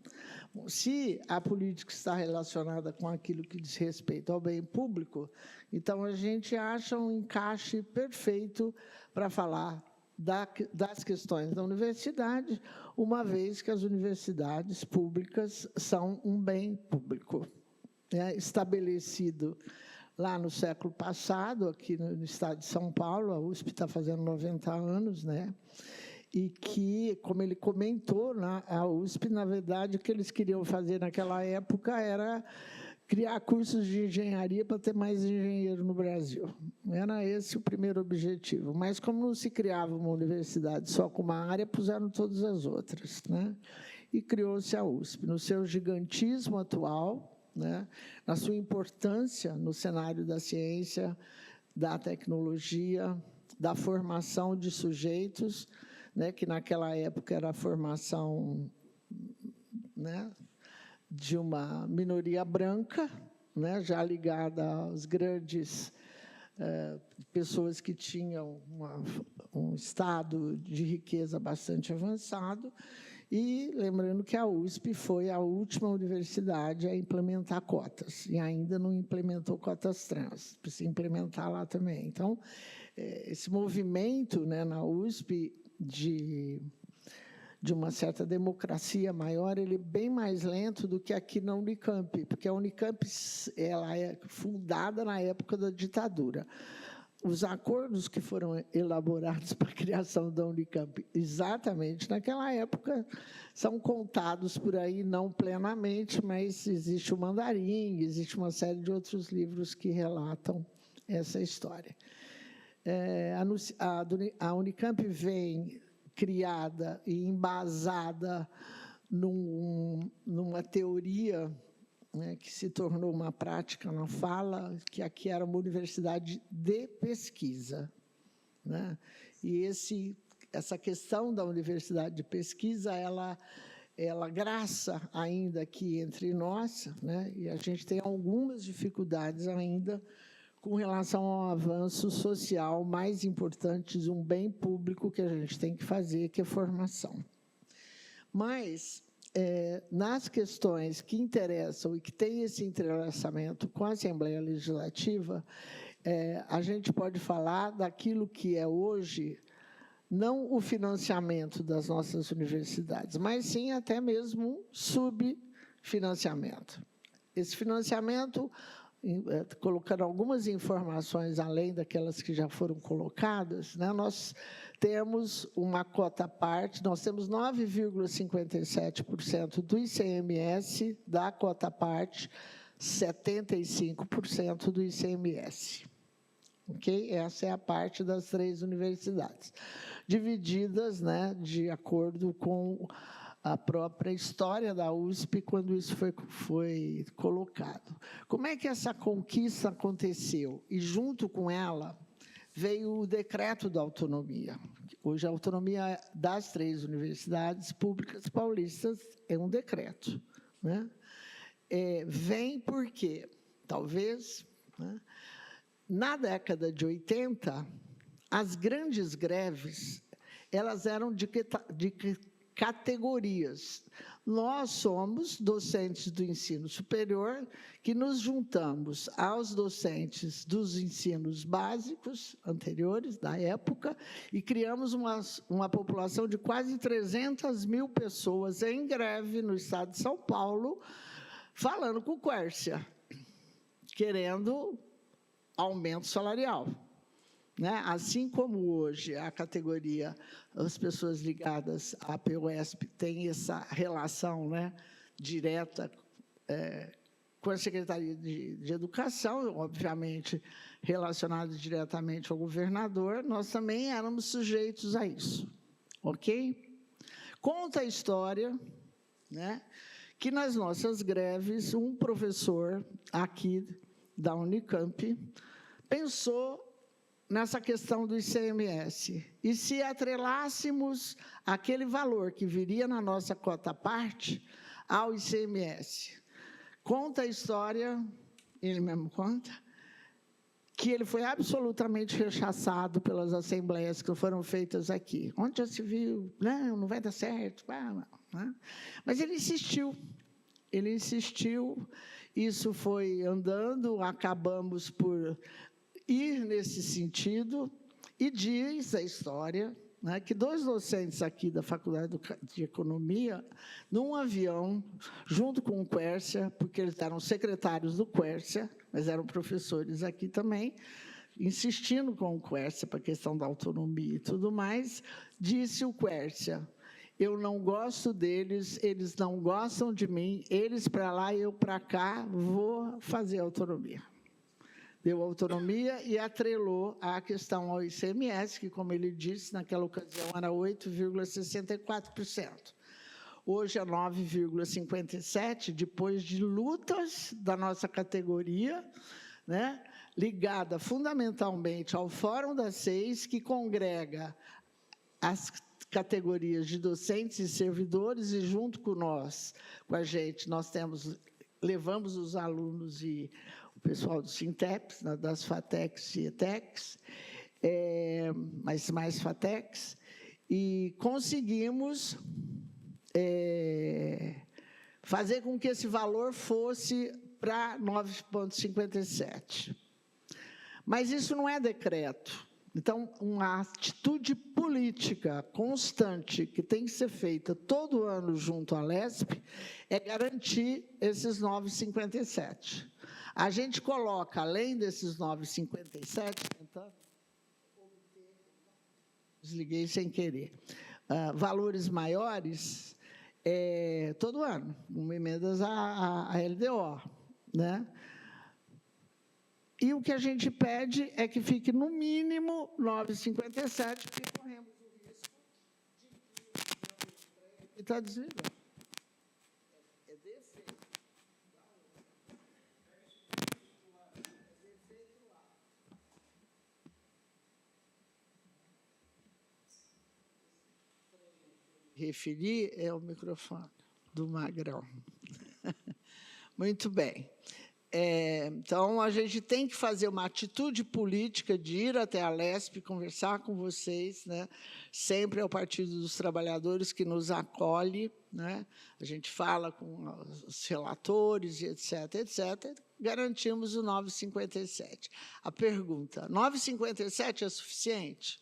Se a política está relacionada com aquilo que diz respeito ao bem público, então a gente acha um encaixe perfeito para falar das questões da universidade, uma vez que as universidades públicas são um bem público, estabelecido lá no século passado, aqui no estado de São Paulo. A USP está fazendo 90 anos, né? E que, como ele comentou, a USP, na verdade, o que eles queriam fazer naquela época era criar cursos de engenharia para ter mais engenheiro no Brasil. Era esse o primeiro objetivo. Mas, como não se criava uma universidade só com uma área, puseram todas as outras, né? E criou-se a USP. No seu gigantismo atual, né? Na sua importância no cenário da ciência, da tecnologia, da formação de sujeitos, né? Que naquela época era a formação, né? De uma minoria branca, né, já ligada às grandes pessoas que tinham um estado de riqueza bastante avançado. E lembrando que a USP foi a última universidade a implementar cotas, e ainda não implementou cotas trans, precisa implementar lá também. Então, esse movimento, né, na USP de uma certa democracia maior, ele é bem mais lento do que aqui na Unicamp, porque a Unicamp ela é fundada na época da ditadura. Os acordos que foram elaborados para a criação da Unicamp, exatamente naquela época, são contados por aí, não plenamente, mas existe o Mandarim, existe uma série de outros livros que relatam essa história. A Unicamp vem criada e embasada numa teoria, né, que se tornou uma prática na fala, que aqui era uma universidade de pesquisa, né? E essa questão da universidade de pesquisa, ela graça ainda aqui entre nós, né? E a gente tem algumas dificuldades ainda com relação ao avanço social mais importante de um bem público que a gente tem que fazer, que é formação. Mas, nas questões que interessam e que têm esse entrelaçamento com a Assembleia Legislativa, a gente pode falar daquilo que é hoje, não o financiamento das nossas universidades, mas sim até mesmo um subfinanciamento. Esse financiamento, colocando algumas informações além daquelas que já foram colocadas, né, nós temos uma cota parte, nós temos 9,57% do ICMS da cota parte, 75% do ICMS. Okay? Essa é a parte das 3 universidades, divididas, né, de acordo com a própria história da USP, quando isso foi colocado. Como é que essa conquista aconteceu? E, junto com ela, veio o decreto da autonomia. Hoje, a autonomia das 3 universidades públicas paulistas é um decreto, né? Vem porque, talvez, né, na década de 80, as grandes greves elas eram de categorias. Nós somos docentes do ensino superior que nos juntamos aos docentes dos ensinos básicos anteriores, da época, e criamos uma população de quase 300 mil pessoas em greve no estado de São Paulo, falando com o Quércia, querendo aumento salarial. Né? Assim como hoje a categoria, as pessoas ligadas à PUESP têm essa relação, né, direta com a Secretaria de Educação, obviamente relacionada diretamente ao governador, nós também éramos sujeitos a isso. Ok? Conta a história, né, que nas nossas greves, um professor aqui da Unicamp pensou nessa questão do ICMS. E se atrelássemos aquele valor que viria na nossa cota parte ao ICMS. Conta a história, ele mesmo conta, que ele foi absolutamente rechaçado pelas assembleias que foram feitas aqui. Onde já se viu, não vai dar certo. Né? Mas ele insistiu, isso foi andando, acabamos por ir nesse sentido, e diz a história, né, que 2 docentes aqui da Faculdade de Economia, num avião, junto com o Quércia, porque eles eram secretários do Quércia, mas eram professores aqui também, insistindo com o Quércia para a questão da autonomia e tudo mais, disse o Quércia: eu não gosto deles, eles não gostam de mim, eles para lá, eu para cá, vou fazer autonomia. Deu autonomia e atrelou a questão ao ICMS, que, como ele disse, naquela ocasião era 8,64%. Hoje é 9,57%, depois de lutas da nossa categoria, né, ligada fundamentalmente ao Fórum das 6, que congrega as categorias de docentes e servidores, e junto com nós, com a gente, nós levamos os alunos e o pessoal do Sinteps, das FATECs e ETECs, mas mais FATECs, e conseguimos fazer com que esse valor fosse para 9,57. Mas isso não é decreto. Então, uma atitude política constante que tem que ser feita todo ano junto à LESP é garantir esses 9,57. A gente coloca, além desses 9,57, desliguei sem querer, valores maiores todo ano, com emendas à LDO, né? E o que a gente pede é que fique, no mínimo, 9,57, porque corremos o risco de estar desligando. É defeito. Referir é o microfone do Magrão. Muito bem. Então, a gente tem que fazer uma atitude política de ir até a LESP, conversar com vocês, né? Sempre é o Partido dos Trabalhadores que nos acolhe, né? A gente fala com os relatores, etc., etc., garantimos o 9,57. A pergunta: 9,57 é suficiente?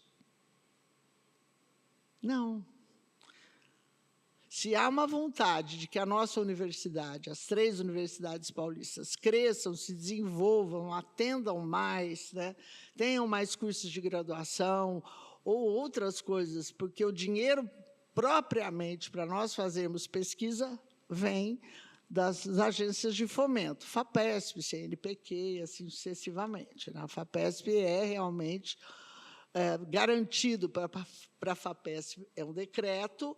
Não. Se há uma vontade de que a nossa universidade, as 3 universidades paulistas, cresçam, se desenvolvam, atendam mais, né, tenham mais cursos de graduação ou outras coisas, porque o dinheiro, propriamente, para nós fazermos pesquisa, vem das agências de fomento, FAPESP, CNPq, e assim sucessivamente. Né? A FAPESP é realmente garantido para a FAPESP, é um decreto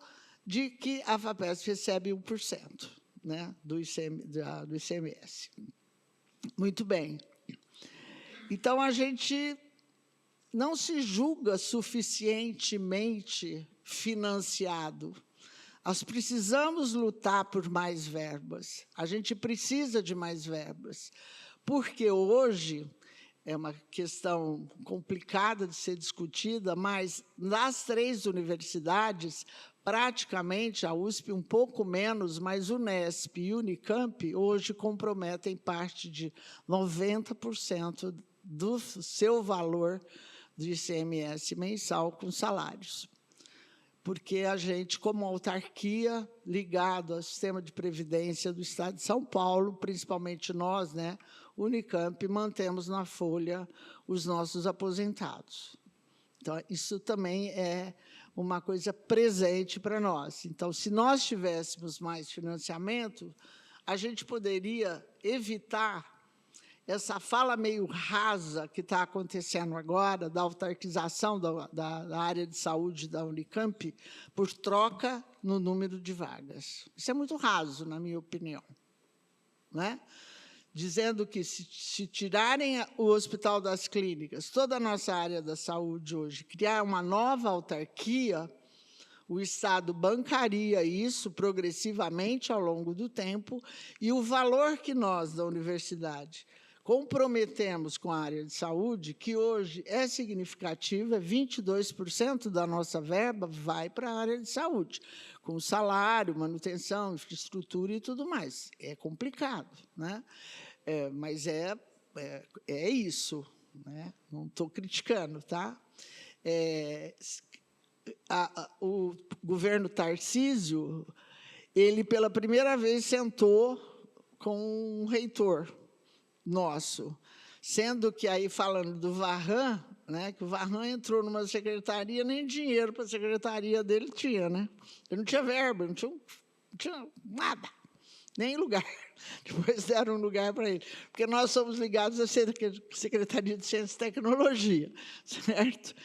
de que a FAPESP recebe 1%, né, do ICMS. Muito bem. Então, a gente não se julga suficientemente financiado. Nós precisamos lutar por mais verbas. A gente precisa de mais verbas, porque hoje é uma questão complicada de ser discutida, mas nas 3 universidades, praticamente, a USP um pouco menos, mas o Unesp e o Unicamp hoje comprometem parte de 90% do seu valor do ICMS mensal com salários. Porque a gente, como autarquia, ligado ao sistema de previdência do Estado de São Paulo, principalmente nós, né, Unicamp, mantemos na folha os nossos aposentados. Então, isso também é uma coisa presente para nós. Então, se nós tivéssemos mais financiamento, a gente poderia evitar essa fala meio rasa que está acontecendo agora, da autarquização da área de saúde da Unicamp, por troca no número de vagas. Isso é muito raso, na minha opinião. Né? Dizendo que, se tirarem o Hospital das Clínicas, toda a nossa área da saúde hoje, criar uma nova autarquia, o Estado bancaria isso progressivamente ao longo do tempo, e o valor que nós, da universidade, comprometemos com a área de saúde, que hoje é significativa, 22% da nossa verba vai para a área de saúde, com salário, manutenção, infraestrutura e tudo mais. É complicado, né? Mas é isso, né? Não estou criticando, tá? o governo Tarcísio, ele, pela primeira vez, sentou com um reitor nosso, sendo que, aí falando do Varran, né, que o Varran entrou numa secretaria, nem dinheiro para a secretaria dele tinha, né? Ele não tinha verba, não tinha nada, nem lugar. Depois deram um lugar para ele, porque nós somos ligados à Secretaria de Ciência e Tecnologia, certo?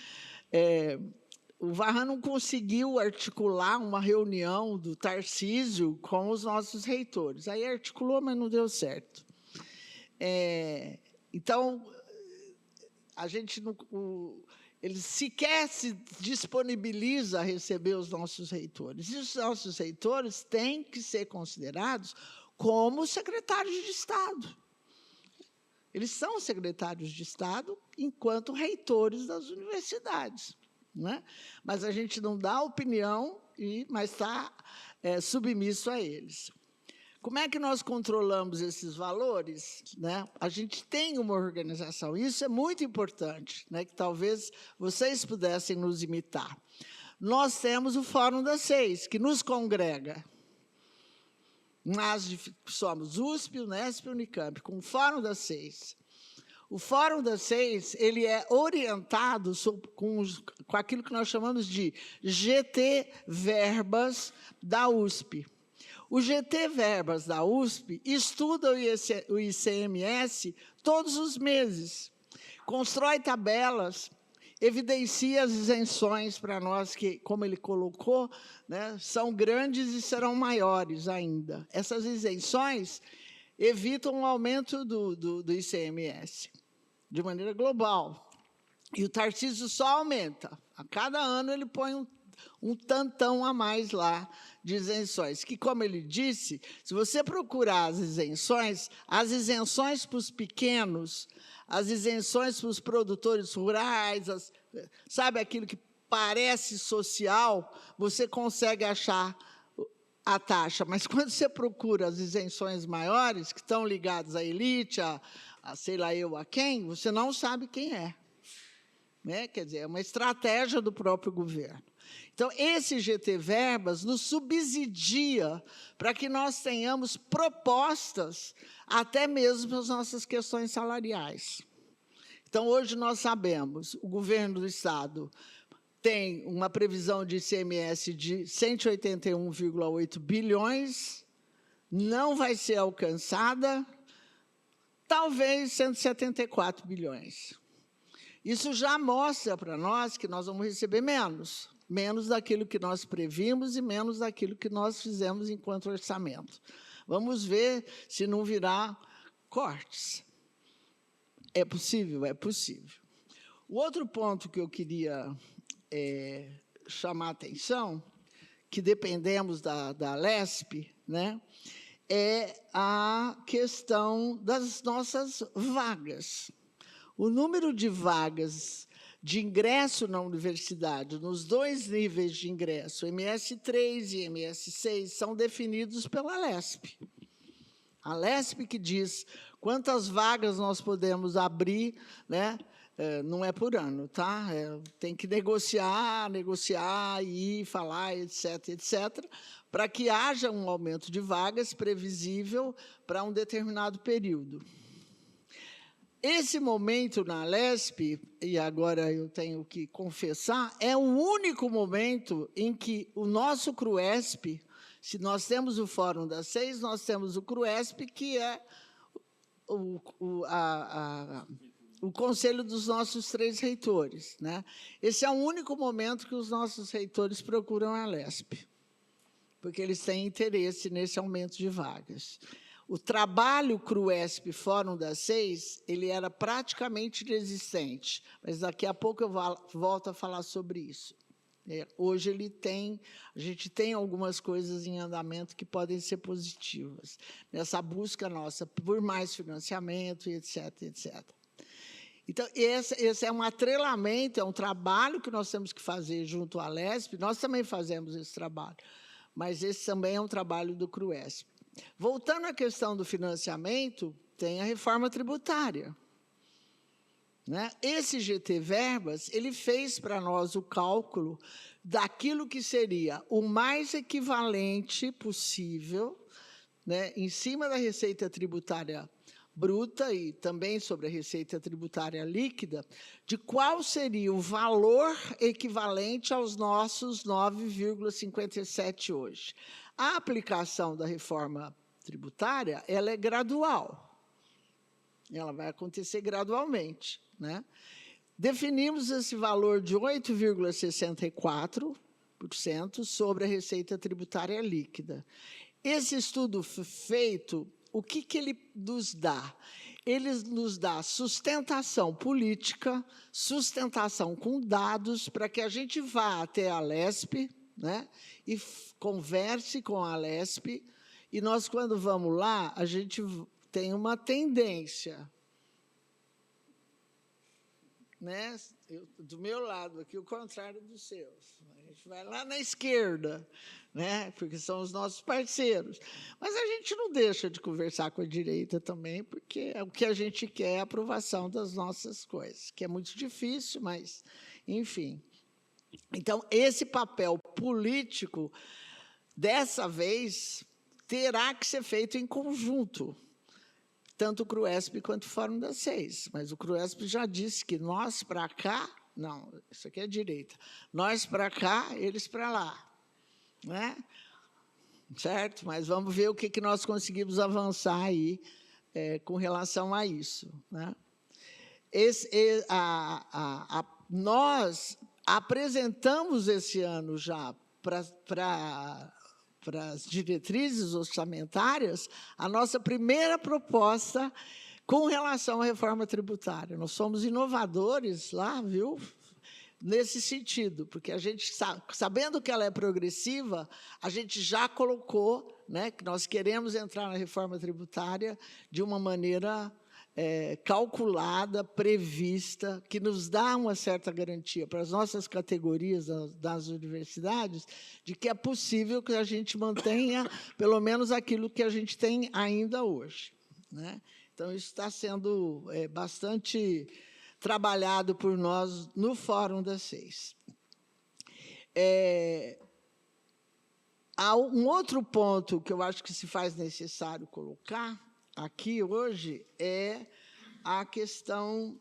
O Varran não conseguiu articular uma reunião do Tarcísio com os nossos reitores. Aí articulou, mas não deu certo. Então, a gente não, ele sequer se disponibiliza a receber os nossos reitores. E os nossos reitores têm que ser considerados como secretários de Estado. Eles são secretários de Estado enquanto reitores das universidades. Né? Mas a gente não dá opinião, mas está submisso a eles. Como é que nós controlamos esses valores? Né? A gente tem uma organização, isso é muito importante, né? Que talvez vocês pudessem nos imitar. Nós temos o Fórum das Seis, que nos congrega. Nós somos USP, Unesp e Unicamp, com o Fórum das Seis. O Fórum das Seis, ele é orientado com aquilo que nós chamamos de GT Verbas da USP. O GT Verbas da USP estuda o ICMS todos os meses, constrói tabelas, evidencia as isenções para nós, que, como ele colocou, né, são grandes e serão maiores ainda. Essas isenções evitam o aumento do ICMS, de maneira global. E o Tarcísio só aumenta. A cada ano ele põe um tantão a mais lá de isenções, que, como ele disse, se você procurar as isenções para os pequenos, as isenções para os produtores rurais, sabe aquilo que parece social, você consegue achar a taxa, mas quando você procura as isenções maiores, que estão ligadas à elite, a sei lá eu a quem, você não sabe quem é. Né? Quer dizer, é uma estratégia do próprio governo. Então, esse GT Verbas nos subsidia para que nós tenhamos propostas até mesmo para as nossas questões salariais. Então, hoje nós sabemos, o governo do Estado tem uma previsão de ICMS de 181,8 bilhões, não vai ser alcançada, talvez 174 bilhões. Isso já mostra para nós que nós vamos receber menos daquilo que nós previmos e menos daquilo que nós fizemos enquanto orçamento. Vamos ver se não virá cortes. É possível? É possível. O outro ponto que eu queria chamar a atenção, que dependemos da LESP, né, é a questão das nossas vagas. O número de vagas de ingresso na universidade, nos dois níveis de ingresso, MS3 e MS6, são definidos pela LESP. A LESP que diz quantas vagas nós podemos abrir, né? Não é por ano, tá? Tem que negociar e falar, etc., para que haja um aumento de vagas previsível para um determinado período. Esse momento na LESP, e agora eu tenho que confessar, é o único momento em que o nosso CRUESP, se nós temos o Fórum das Seis, nós temos o CRUESP, que é o conselho dos nossos 3 reitores. Né? Esse é o único momento que os nossos reitores procuram a LESP, porque eles têm interesse nesse aumento de vagas. O trabalho CRUESP Fórum das Seis, ele era praticamente inexistente, mas daqui a pouco eu volto a falar sobre isso. Hoje a gente tem algumas coisas em andamento que podem ser positivas, nessa busca nossa por mais financiamento, etc., etc. Então, esse é um atrelamento, é um trabalho que nós temos que fazer junto à LESP, nós também fazemos esse trabalho, mas esse também é um trabalho do CRUESP. Voltando à questão do financiamento, tem a reforma tributária. né? Esse GT Verbas, ele fez para nós o cálculo daquilo que seria o mais equivalente possível, né, em cima da receita tributária bruta e também sobre a receita tributária líquida, de qual seria o valor equivalente aos nossos 9,57 hoje. A aplicação da reforma tributária, ela é gradual. Ela vai acontecer gradualmente, né? Definimos esse valor de 8,64% sobre a receita tributária líquida. Esse estudo feito, o que ele nos dá? Ele nos dá sustentação política, sustentação com dados, para que a gente vá até a Alesp, né, e converse com a Alesp, e nós, quando vamos lá, a gente tem uma tendência, né, do meu lado aqui, o contrário dos seus. A gente vai lá na esquerda, né, porque são os nossos parceiros. Mas a gente não deixa de conversar com a direita também, porque o que a gente quer é a aprovação das nossas coisas, que é muito difícil, mas, enfim. Então, esse papel político, dessa vez, terá que ser feito em conjunto, tanto o CRUESP quanto o Fórum das Seis. Mas o CRUESP já disse que nós para cá, não, isso aqui é direita, nós para cá, eles para lá. Né? Certo? Mas vamos ver o que nós conseguimos avançar aí com relação a isso. Né? Nós apresentamos esse ano já para as diretrizes orçamentárias a nossa primeira proposta com relação à reforma tributária. Nós somos inovadores lá, viu? Nesse sentido, porque a gente, sabendo que ela é progressiva, a gente já colocou, né, que nós queremos entrar na reforma tributária de uma maneira calculada, prevista, que nos dá uma certa garantia para as nossas categorias das universidades, de que é possível que a gente mantenha, pelo menos, aquilo que a gente tem ainda hoje. Né? Então, isso está sendo bastante trabalhado por nós no Fórum das Seis. Há um outro ponto que eu acho que se faz necessário colocar aqui hoje é a questão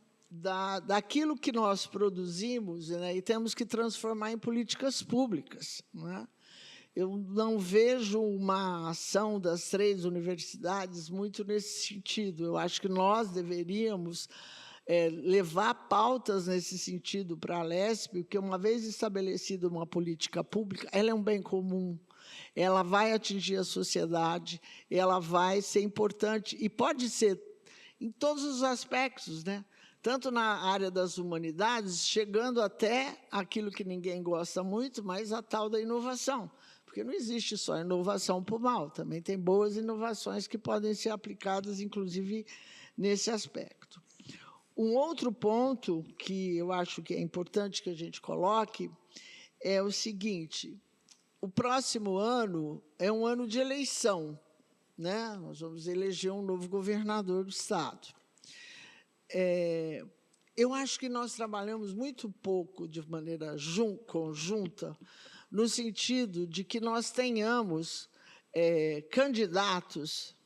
daquilo que nós produzimos, né, e temos que transformar em políticas públicas. Né? Eu não vejo uma ação das 3 universidades muito nesse sentido. Eu acho que nós deveríamos levar pautas nesse sentido para a Alesp, porque, uma vez estabelecida uma política pública, ela é um bem comum, ela vai atingir a sociedade, ela vai ser importante, e pode ser em todos os aspectos, né? Tanto na área das humanidades, chegando até aquilo que ninguém gosta muito, mas a tal da inovação, porque não existe só inovação para o mal, também tem boas inovações que podem ser aplicadas, inclusive, nesse aspecto. Um outro ponto que eu acho que é importante que a gente coloque é o seguinte: o próximo ano é um ano de eleição, né? Nós vamos eleger um novo governador do Estado. Eu acho que nós trabalhamos muito pouco de maneira conjunta, no sentido de que nós tenhamos candidatos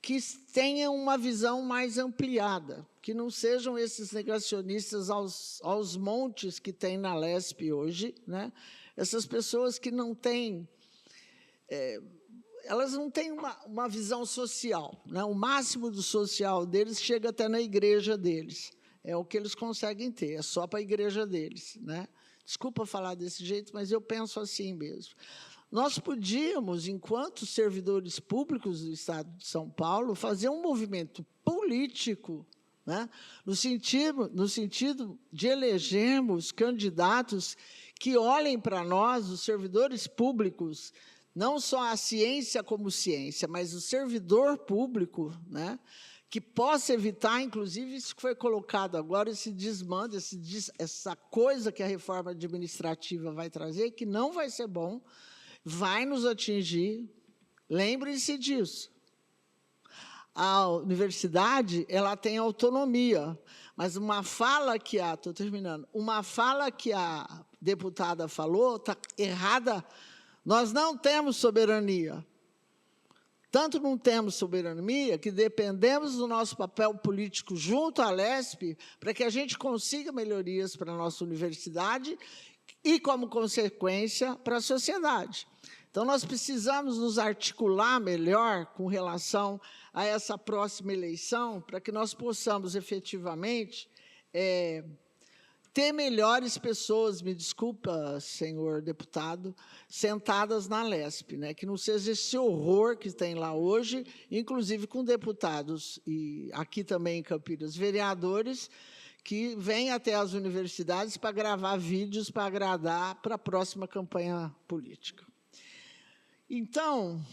que tenham uma visão mais ampliada, que não sejam esses negacionistas aos montes que tem na Alesp hoje, né? Essas pessoas que não têm, elas não têm uma visão social, né? O máximo do social deles chega até na igreja deles, é o que eles conseguem ter, é só para a igreja deles, né? Desculpa falar desse jeito, mas eu penso assim mesmo. Nós podíamos, enquanto servidores públicos do Estado de São Paulo, fazer um movimento político, né, no sentido de elegermos candidatos que olhem para nós, os servidores públicos, não só a ciência como ciência, mas o servidor público, né, que possa evitar, inclusive, isso que foi colocado agora, esse desmando, essa coisa que a reforma administrativa vai trazer, que não vai ser bom, vai nos atingir. Lembrem-se disso. A universidade, ela tem autonomia, Mas uma fala que estou terminando, uma fala que a deputada falou está errada. Nós não temos soberania. Tanto não temos soberania que dependemos do nosso papel político junto à Alesp para que a gente consiga melhorias para a nossa universidade e, como consequência, para a sociedade. Então, nós precisamos nos articular melhor com relação a essa próxima eleição para que nós possamos, efetivamente, ter melhores pessoas, me desculpa, senhor deputado, sentadas na Alesp, né? Que não seja esse horror que tem lá hoje, inclusive com deputados, e aqui também em Campinas, vereadores, que vêm até as universidades para gravar vídeos para agradar para a próxima campanha política. Então,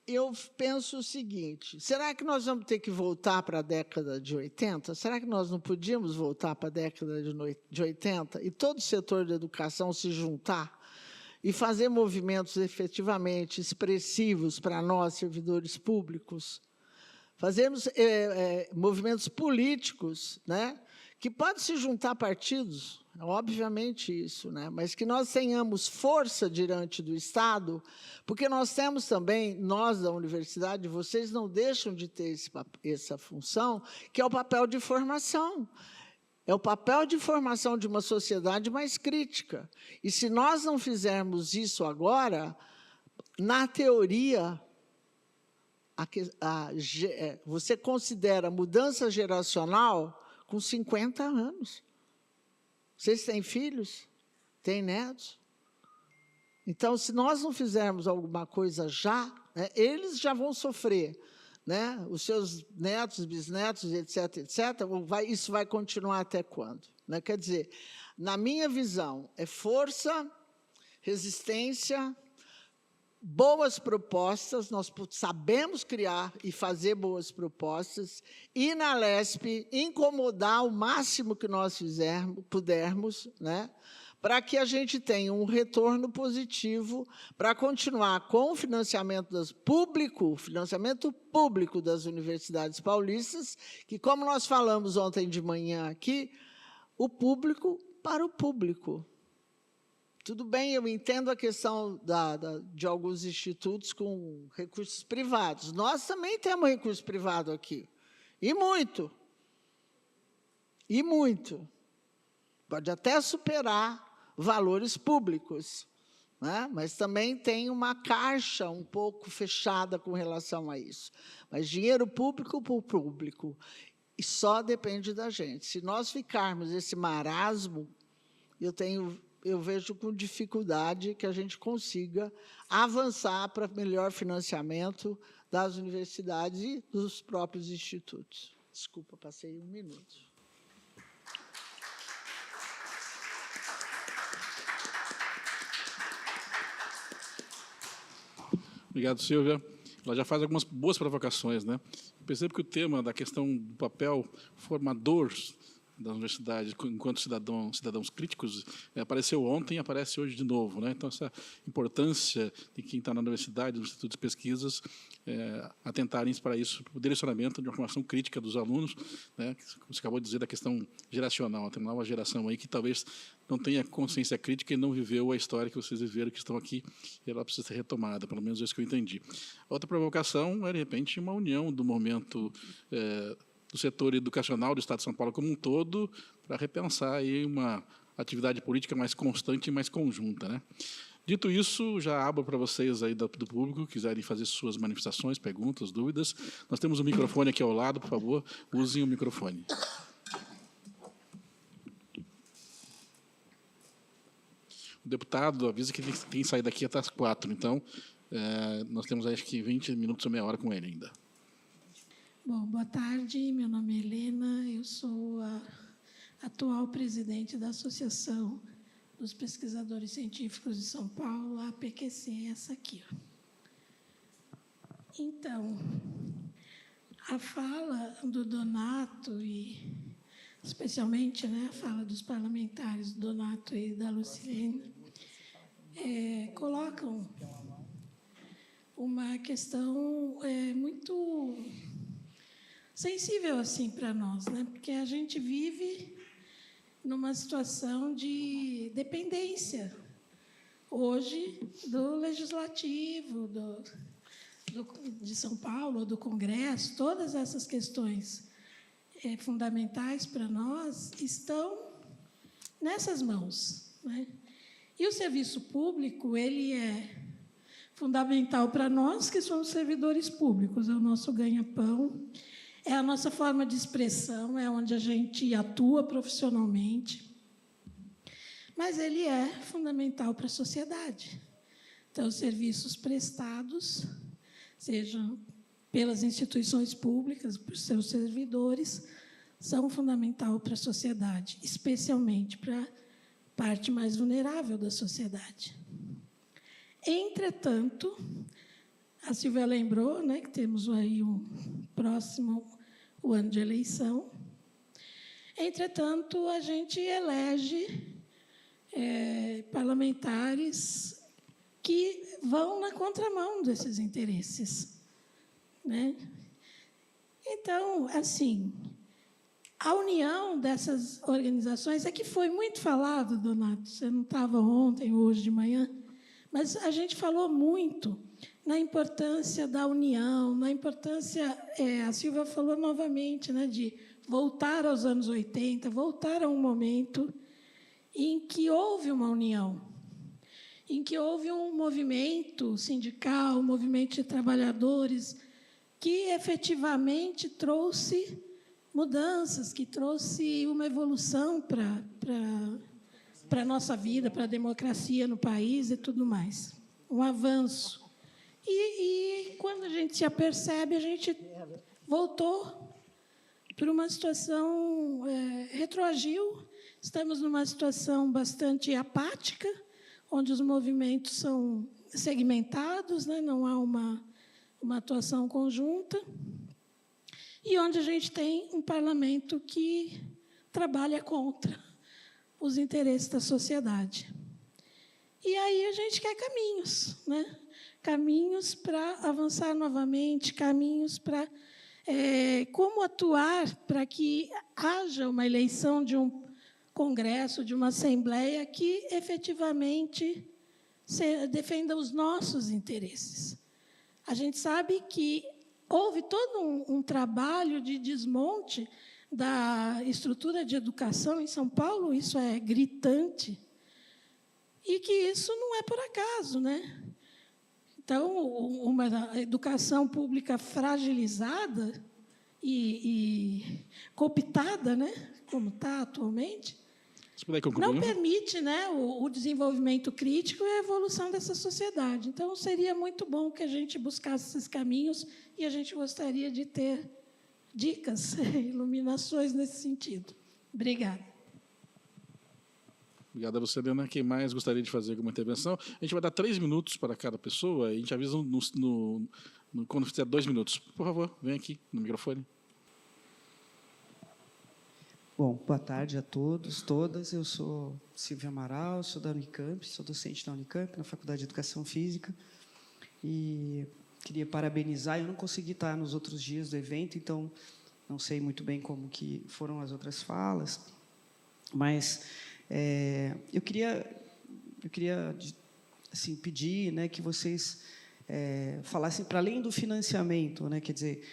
eu penso o seguinte, será que nós vamos ter que voltar para a década de 80? Será que nós não podíamos voltar para a década de 80 e todo o setor da educação se juntar e fazer movimentos efetivamente expressivos para nós, servidores públicos? Fazermos movimentos políticos, né, que podem se juntar a partidos, obviamente isso, né? Mas que nós tenhamos força diante do Estado, porque nós temos também, nós da universidade, vocês não deixam de ter essa função, que é o papel de formação. É o papel de formação de uma sociedade mais crítica. E se nós não fizermos isso agora, na teoria, você considera mudança geracional com 50 anos. Vocês têm filhos? Têm netos? Então, se nós não fizermos alguma coisa já, né, eles já vão sofrer, né, os seus netos, bisnetos, etc., etc., isso vai continuar até quando? Né? Quer dizer, na minha visão, é força, resistência, boas propostas, nós sabemos criar e fazer boas propostas, e na Alesp incomodar o máximo que nós pudermos, né, para que a gente tenha um retorno positivo para continuar com o financiamento financiamento público das universidades paulistas, que, como nós falamos ontem de manhã aqui, o público para o público. Tudo bem, eu entendo a questão de alguns institutos com recursos privados. Nós também temos recurso privado aqui, e muito. E muito. Pode até superar valores públicos, né? Mas também tem uma caixa um pouco fechada com relação a isso. Mas dinheiro público para o público, e só depende da gente. Se nós ficarmos nesse marasmo, eu vejo com dificuldade que a gente consiga avançar para melhor financiamento das universidades e dos próprios institutos. Desculpa, passei 1 minuto. Obrigado, Silvia. Ela já faz algumas boas provocações, né? Eu percebo que o tema da questão do papel formador da universidade, enquanto cidadãos críticos, apareceu ontem e aparece hoje de novo, né? Então, essa importância de quem está na universidade, nos institutos de pesquisas, atentarem para isso, para o direcionamento de uma formação crítica dos alunos, né? Como você acabou de dizer, da questão geracional, tem uma nova geração aí que talvez não tenha consciência crítica e não viveu a história que vocês viveram, que estão aqui, e ela precisa ser retomada, pelo menos é isso que eu entendi. Outra provocação é, de repente, uma união do momento do setor educacional do Estado de São Paulo como um todo, para repensar aí uma atividade política mais constante e mais conjunta, né? Dito isso, já abro para vocês aí do público, quiserem fazer suas manifestações, perguntas, dúvidas. Nós temos um microfone aqui ao lado, por favor, usem o microfone. O deputado avisa que tem que sair daqui até as 4, então nós temos acho que 20 minutos ou meia hora com ele ainda. Bom, boa tarde, meu nome é Helena, eu sou a atual presidente da Associação dos Pesquisadores Científicos de São Paulo, a APQC, essa aqui. Então, a fala do Donato, e especialmente, né, a fala dos parlamentares Donato e da Lucilene, colocam uma questão muito sensível assim para nós, né? Porque a gente vive numa situação de dependência hoje do legislativo, de São Paulo, do Congresso. Todas essas questões fundamentais para nós estão nessas mãos, né? E o serviço público, ele é fundamental para nós, que somos servidores públicos, é o nosso ganha-pão, é a nossa forma de expressão, é onde a gente atua profissionalmente, mas ele é fundamental para a sociedade. Então, os serviços prestados, sejam pelas instituições públicas, por seus servidores, são fundamentais para a sociedade, especialmente para a parte mais vulnerável da sociedade. Entretanto, a Silvia lembrou, né, que temos aí o ano de eleição. Entretanto, a gente elege parlamentares que vão na contramão desses interesses, né? Então, assim, a união dessas organizações é que foi muito falado, Donato, você não estava ontem, hoje de manhã, mas a gente falou muito na importância da união, na importância, a Silvia falou novamente, né, de voltar aos anos 80, voltar a um momento em que houve uma união, em que houve um movimento sindical, um movimento de trabalhadores, que efetivamente trouxe mudanças, que trouxe uma evolução para a nossa vida, para a democracia no país e tudo mais. Um avanço. E quando a gente se apercebe, a gente voltou para uma situação, retroagiu. Estamos numa situação bastante apática, onde os movimentos são segmentados, né? Não há uma atuação conjunta, e onde a gente tem um parlamento que trabalha contra os interesses da sociedade. E aí a gente quer caminhos, né? Caminhos para avançar novamente, caminhos para como atuar para que haja uma eleição de um congresso, de uma assembleia que efetivamente defenda os nossos interesses. A gente sabe que houve todo um trabalho de desmonte da estrutura de educação em São Paulo, isso é gritante, e que isso não é por acaso, né? Então, uma educação pública fragilizada e cooptada, né, como está atualmente, não permite, né, o desenvolvimento crítico e a evolução dessa sociedade. Então, seria muito bom que a gente buscasse esses caminhos e a gente gostaria de ter dicas, iluminações nesse sentido. Obrigada. Obrigado a você, Helena. Quem mais gostaria de fazer alguma intervenção? A gente vai dar 3 minutos para cada pessoa e a gente avisa quando fizer 2 minutos. Por favor, vem aqui no microfone. Bom, boa tarde a todos, todas. Eu sou Silvia Amaral, sou da Unicamp, sou docente da Unicamp, na Faculdade de Educação Física. E queria parabenizar, eu não consegui estar nos outros dias do evento, então não sei muito bem como que foram as outras falas, mas eu queria assim, pedir, né, que vocês falassem para além do financiamento, né, quer dizer,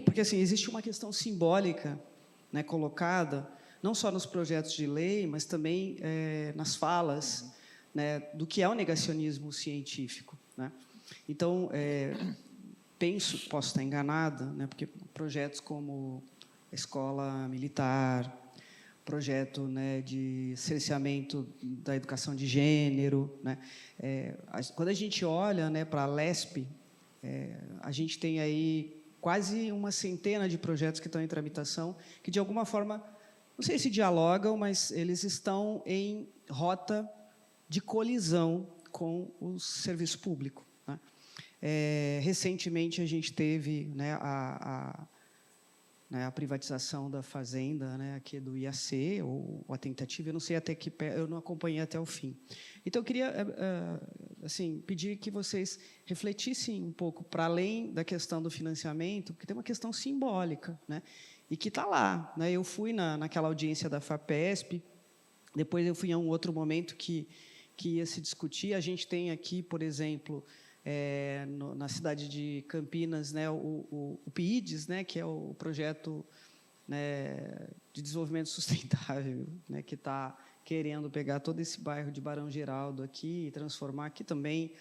porque assim, existe uma questão simbólica, né, colocada, não só nos projetos de lei, mas também nas falas, né, do que é o negacionismo científico, né? Então, posso estar enganada, né, porque projetos como a escola militar, projeto, né, de cerceamento da educação de gênero, né, quando a gente olha, né, para a LESP, a gente tem aí quase uma centena de projetos que estão em tramitação, que, de alguma forma, não sei se dialogam, mas eles estão em rota de colisão com o serviço público, né? Recentemente, a gente teve, né, né, a privatização da fazenda, né, aqui do IAC, ou a tentativa, eu não sei até que pé, eu não acompanhei até o fim. Então, eu queria assim, pedir que vocês refletissem um pouco para além da questão do financiamento, porque tem uma questão simbólica, né, e que está lá. Né, eu fui naquela audiência da FAPESP, depois eu fui a um outro momento que ia se discutir. A gente tem aqui, por exemplo, na cidade de Campinas, né, o PIDES, né, que é o projeto, né, de desenvolvimento sustentável, né, que está querendo pegar todo esse bairro de Barão Geraldo aqui e transformar aqui também,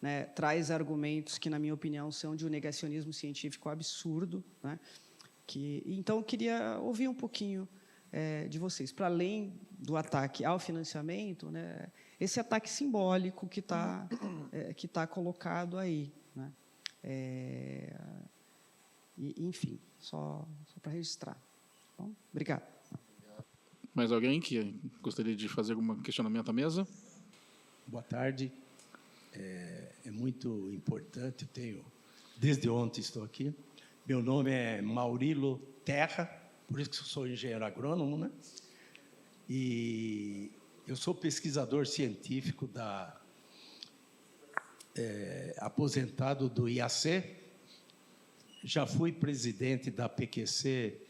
né, traz argumentos que, na minha opinião, são de um negacionismo científico absurdo, né, então, eu queria ouvir um pouquinho de vocês, para além do ataque ao financiamento, né, esse ataque simbólico que está colocado aí, né? Enfim, só para registrar. Bom, obrigado. Mais alguém que gostaria de fazer algum questionamento à mesa? Boa tarde. É muito importante, desde ontem estou aqui. Meu nome é Maurilo Terra, por isso que eu sou engenheiro agrônomo, né? E eu sou pesquisador científico aposentado do IAC, já fui presidente da PQC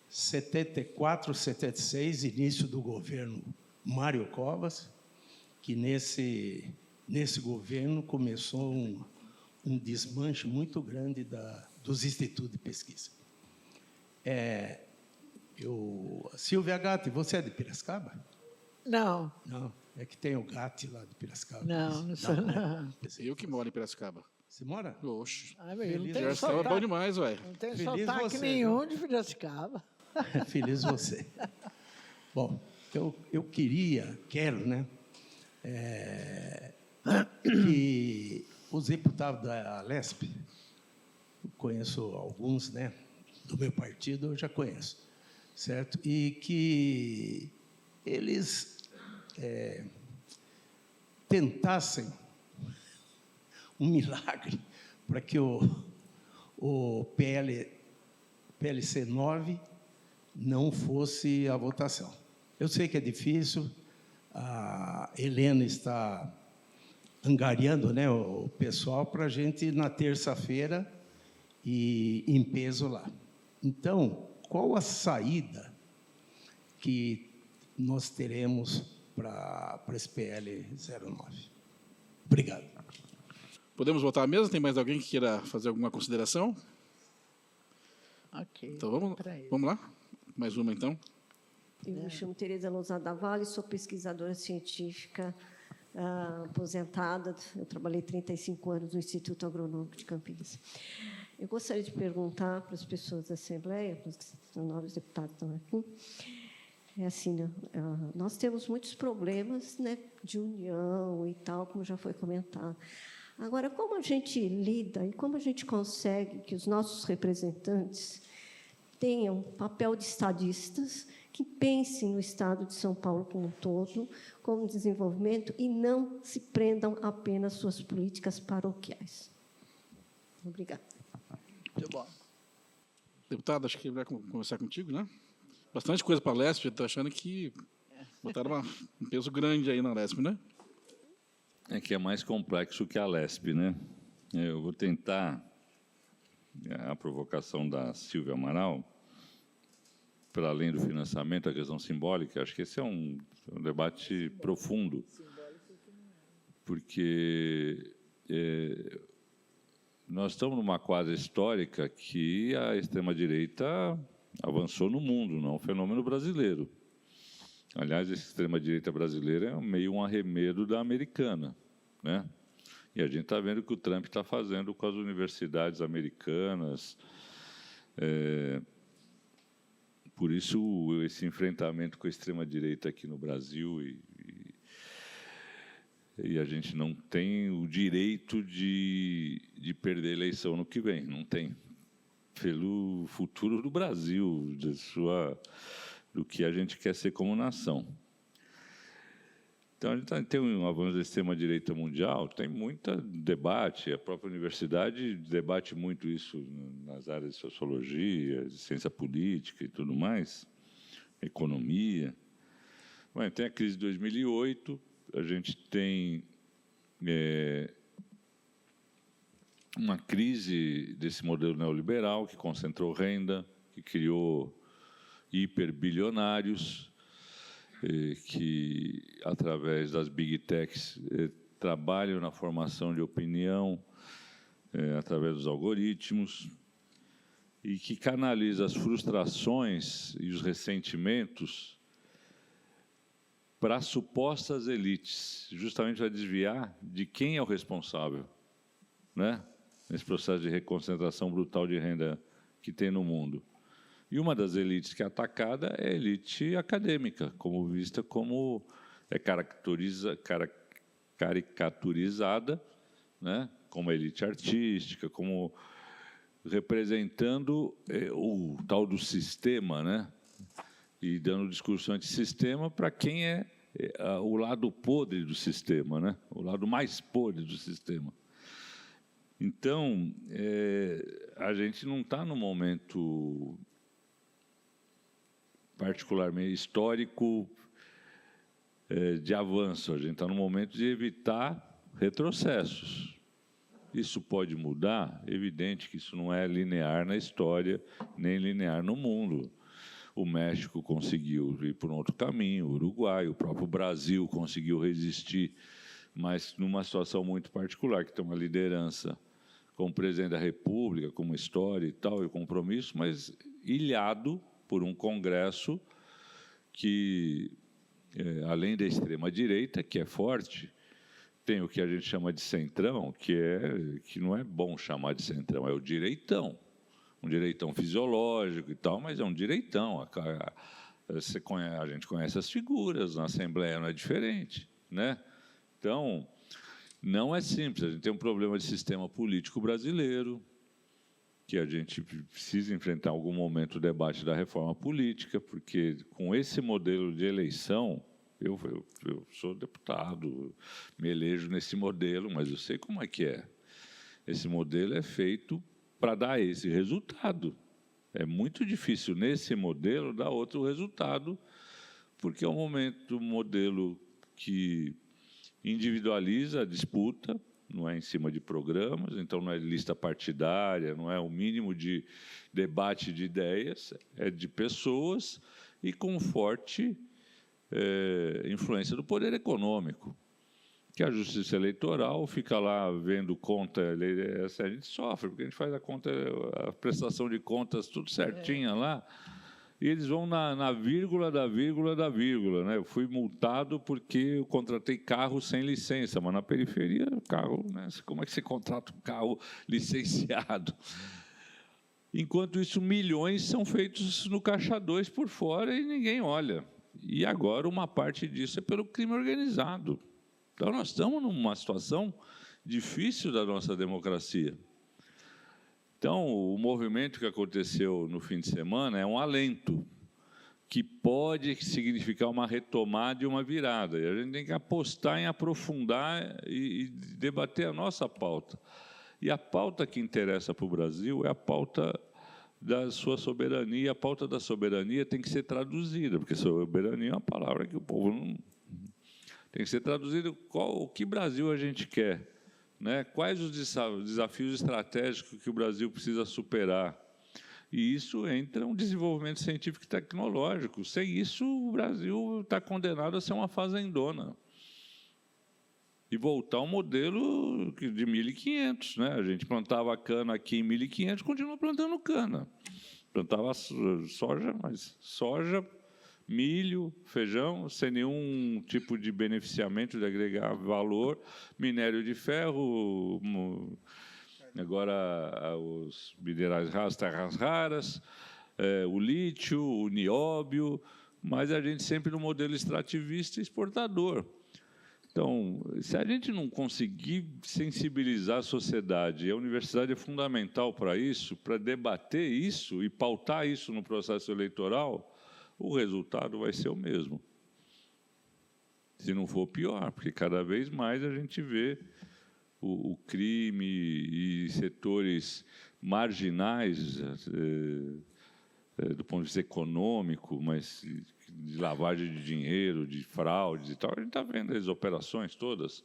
74, 76, início do governo Mário Covas, que nesse governo começou um desmanche muito grande dos institutos de pesquisa. Silvia Gatti, você é de Piracicaba? Não. Não, é que tem o Gatti lá de Piracicaba. Não sou, não. Eu que moro em Piracicaba. Você mora? Oxe. Ai, meu, não tem Piracicaba é bom demais, ué. Não tem Feliz sotaque você, nenhum de Piracicaba. Feliz você. Bom, eu quero, né, que os deputados da Alesp, conheço alguns, né, do meu partido, eu já conheço, certo? E que eles tentassem um milagre para que o PLC 9 não fosse a votação. Eu sei que é difícil, a Helena está angariando, né, o pessoal para a gente, na terça-feira, ir em peso lá. Então, qual a saída que nós teremos para esse PL 09? Obrigado. Podemos votar à mesa? Tem mais alguém que queira fazer alguma consideração? Ok. Então, vamos lá? Mais uma, então. Eu me chamo Tereza Lousada Vale, sou pesquisadora científica aposentada. Eu trabalhei 35 anos no Instituto Agronômico de Campinas. Eu gostaria de perguntar para as pessoas da Assembleia, para os novos deputados que estão aqui, assim, nós temos muitos problemas, né, de união e tal, como já foi comentado. Agora, como a gente lida e como a gente consegue que os nossos representantes tenham papel de estadistas, que pensem no Estado de São Paulo como um todo, como desenvolvimento, e não se prendam apenas às suas políticas paroquiais? Obrigada. Muito bom. Deputado, acho que vai conversar contigo, né? Bastante coisa para a Lesp, estou achando que botaram um peso grande aí na Lesp, né? É que é mais complexo que a Lesp, né? Eu vou tentar a provocação da Silvia Amaral, para além do financiamento, a questão simbólica. Acho que esse é um debate profundo, porque nós estamos numa quadra histórica que a extrema-direita avançou no mundo, não é um fenômeno brasileiro. Aliás, essa extrema-direita brasileira é meio um arremedo da americana, né? E a gente está vendo o que o Trump está fazendo com as universidades americanas. Por isso, esse enfrentamento com a extrema-direita aqui no Brasil, e a gente não tem o direito de perder a eleição no que vem, não tem. Pelo futuro do Brasil, do que a gente quer ser como nação. Então, a gente tem um avanço da extrema-direita mundial, tem muito debate, a própria universidade debate muito isso nas áreas de sociologia, de ciência política e tudo mais, economia. Bom, tem a crise de 2008, a gente tem uma crise desse modelo neoliberal que concentrou renda, que criou hiperbilionários, que, através das big techs, trabalham na formação de opinião, através dos algoritmos, e que canaliza as frustrações e os ressentimentos para supostas elites, justamente para desviar de quem é o responsável, né? Nesse processo de reconcentração brutal de renda que tem no mundo. E uma das elites que é atacada é a elite acadêmica, como vista como caricaturizada, né? Como a elite artística, como representando o tal do sistema, né? E dando discurso antissistema para quem é o lado podre do sistema, né? O lado mais podre do sistema. Então, a gente não está no momento particularmente histórico de avanço, a gente está no momento de evitar retrocessos. Isso pode mudar? É evidente que isso não é linear na história, nem linear no mundo. O México conseguiu ir por um outro caminho, o Uruguai, o próprio Brasil conseguiu resistir, mas numa situação muito particular, que tem uma liderança como presidente da República, como história e tal, e compromisso, mas ilhado por um Congresso que, além da extrema-direita, que é forte, tem o que a gente chama de centrão, que não é bom chamar de centrão, é o direitão. Um direitão fisiológico e tal, mas é um direitão. A gente conhece as figuras, na Assembleia não é diferente, né? Então, não é simples. A gente tem um problema de sistema político brasileiro, que a gente precisa enfrentar em algum momento o debate da reforma política, porque com esse modelo de eleição, eu sou deputado, me elejo nesse modelo, mas eu sei como é que é. Esse modelo é feito para dar esse resultado. É muito difícil, nesse modelo, dar outro resultado, porque é um modelo que individualiza a disputa, não é em cima de programas, então não é lista partidária, não é o mínimo de debate de ideias, é de pessoas e com forte influência do poder econômico, que a justiça eleitoral fica lá vendo conta, a gente sofre, porque a gente faz a conta, a prestação de contas tudo certinha lá, e eles vão na vírgula da vírgula da vírgula, né? Eu fui multado porque eu contratei carro sem licença, mas na periferia, carro, né? Como é que você contrata um carro licenciado? Enquanto isso, milhões são feitos no caixa 2 por fora e ninguém olha. E agora uma parte disso é pelo crime organizado. Então, nós estamos numa situação difícil da nossa democracia. Então, o movimento que aconteceu no fim de semana é um alento, que pode significar uma retomada e uma virada. E a gente tem que apostar em aprofundar e debater a nossa pauta. E a pauta que interessa para o Brasil é a pauta da sua soberania. A pauta da soberania tem que ser traduzida, porque soberania é uma palavra que o povo não... Tem que ser traduzido o que Brasil a gente quer, né? Quais os desafios estratégicos que o Brasil precisa superar. E isso entra um desenvolvimento científico e tecnológico. Sem isso, o Brasil está condenado a ser uma fazendona. E voltar ao modelo de 1500. Né? A gente plantava cana aqui em 1500, continua plantando cana. Plantava soja, mas soja, milho, feijão, sem nenhum tipo de beneficiamento, de agregar valor, minério de ferro, agora os minerais raros, terras raras, o lítio, o nióbio, mas a gente sempre no modelo extrativista e exportador. Então, se a gente não conseguir sensibilizar a sociedade, e a universidade é fundamental para isso, para debater isso e pautar isso no processo eleitoral, o resultado vai ser o mesmo. se não for pior, porque cada vez mais a gente vê o crime e setores marginais do ponto de vista econômico, mas de lavagem de dinheiro, de fraudes e tal. A gente está vendo as operações todas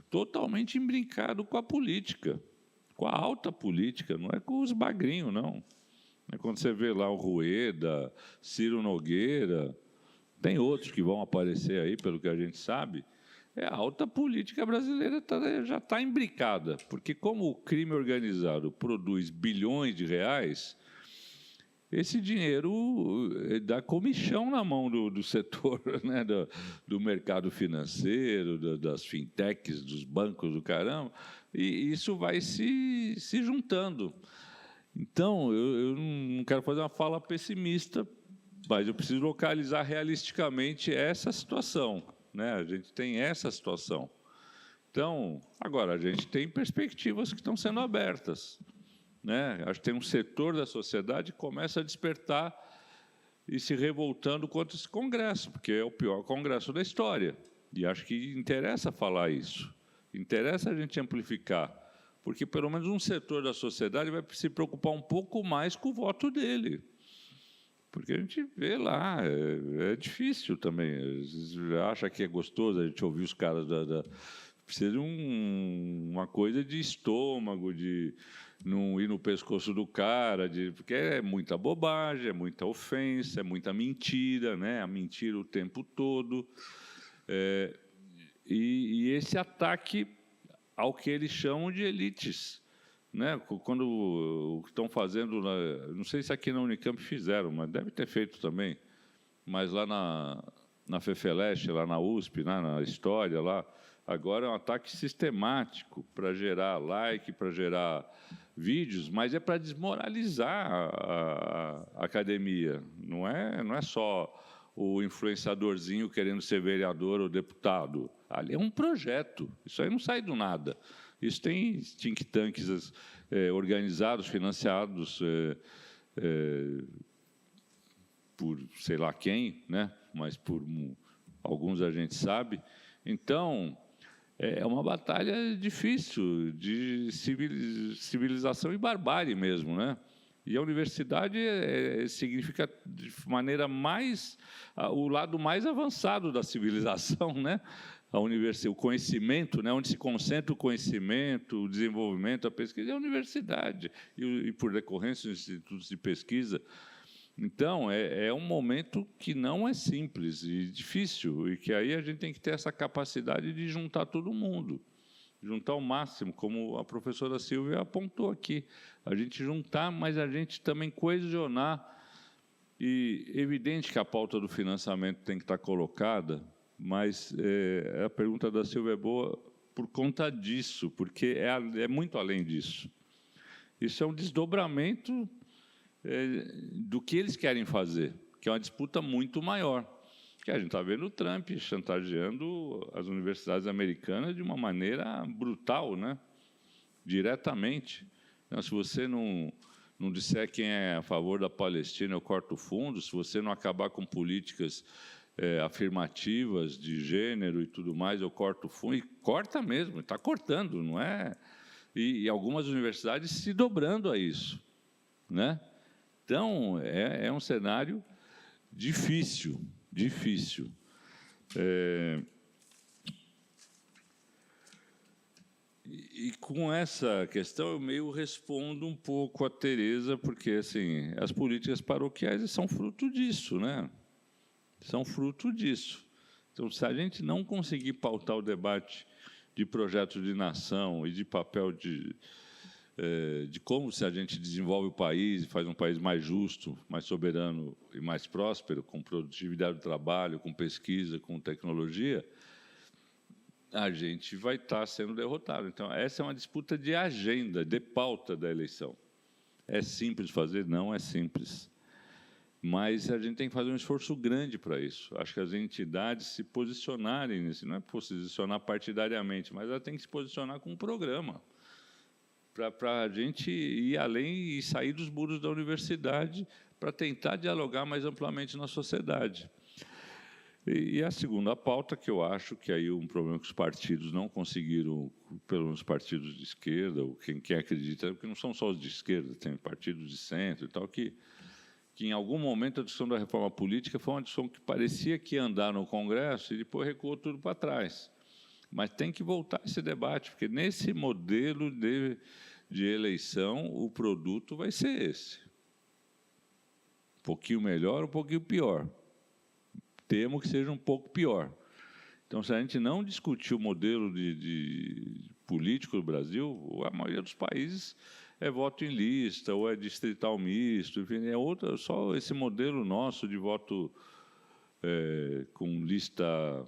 totalmente imbrincado com a política, com a alta política, não é com os bagrinhos, não. Quando você vê lá o Rueda, Ciro Nogueira, tem outros que vão aparecer aí, pelo que a gente sabe, a alta política brasileira já está imbricada, porque como o crime organizado produz bilhões de reais, esse dinheiro dá comichão na mão do setor, né, do mercado financeiro, das fintechs, dos bancos, do caramba, e isso vai se juntando. Então, eu não quero fazer uma fala pessimista, mas eu preciso localizar realisticamente essa situação, né? A gente tem essa situação. Então, agora, a gente tem perspectivas que estão sendo abertas, né? Acho que tem um setor da sociedade que começa a despertar e se revoltando contra esse Congresso, porque é o pior Congresso da história. E acho que interessa falar isso, interessa a gente amplificar, porque pelo menos um setor da sociedade vai se preocupar um pouco mais com o voto dele. Porque a gente vê lá, é difícil também. Acha que é gostoso a gente ouvir os caras precisa de uma coisa de estômago, de não ir no pescoço do cara, porque é muita bobagem, é muita ofensa, é muita mentira, né? A mentira o tempo todo. E esse ataque ao que eles chamam de elites, né? Quando estão fazendo, não sei se aqui na Unicamp fizeram, mas deve ter feito também, mas lá na FEFELESH, lá na USP, né, na História, lá, agora é um ataque sistemático para gerar like, para gerar vídeos, mas é para desmoralizar a academia. Não é só o influenciadorzinho querendo ser vereador ou deputado. Ali é um projeto, isso aí não sai do nada. Isso tem think tanks organizados, financiados por sei lá quem, né? Mas por alguns a gente sabe. Então, é uma batalha difícil de civilização e barbárie mesmo, né? E a universidade significa, de maneira o lado mais avançado da civilização, né? O conhecimento, né, onde se concentra o conhecimento, o desenvolvimento, a pesquisa, é a universidade, e por decorrência, os institutos de pesquisa. Então, é um momento que não é simples e difícil, e que aí a gente tem que ter essa capacidade de juntar todo mundo, juntar ao máximo, como a professora Silvia apontou aqui, a gente juntar, mas a gente também coesionar, e é evidente que a pauta do financiamento tem que estar colocada, mas a pergunta da Silvia é boa por conta disso, porque é muito além disso. Isso é um desdobramento do que eles querem fazer, que é uma disputa muito maior. Que a gente está vendo o Trump chantageando as universidades americanas de uma maneira brutal, né? Diretamente. Então, se você não disser quem é a favor da Palestina, eu corto o fundo. Se você não acabar com políticas afirmativas de gênero e tudo mais, eu corto o fundo, e corta mesmo, está cortando, não é? E algumas universidades se dobrando a isso, né? Então, é um cenário difícil. E com essa questão, eu meio respondo um pouco a Tereza, porque assim, as políticas paroquiais são fruto disso, né? São fruto disso. Então, se a gente não conseguir pautar o debate de projeto de nação e de papel de como se a gente desenvolve o país e faz um país mais justo, mais soberano e mais próspero, com produtividade do trabalho, com pesquisa, com tecnologia, a gente vai estar sendo derrotado. Então, essa é uma disputa de agenda, de pauta da eleição. É simples fazer? Não é simples. Mas a gente tem que fazer um esforço grande para isso. Acho que as entidades se posicionarem nisso, não é posicionar partidariamente, mas ela tem que se posicionar com um programa, para a gente ir além e sair dos muros da universidade para tentar dialogar mais amplamente na sociedade. E a segunda pauta, que eu acho que aí um problema que os partidos não conseguiram, pelo menos os partidos de esquerda, ou quem acredita, porque não são só os de esquerda, tem partidos de centro e tal, que em algum momento a discussão da reforma política foi uma discussão que parecia que ia andar no Congresso e depois recuou tudo para trás. Mas tem que voltar esse debate, porque nesse modelo de eleição o produto vai ser esse. Um pouquinho melhor, um pouquinho pior. Temo que seja um pouco pior. Então, se a gente não discutir o modelo de político do Brasil, a maioria dos países é voto em lista, ou é distrital misto, enfim, é outra, só esse modelo nosso de voto com lista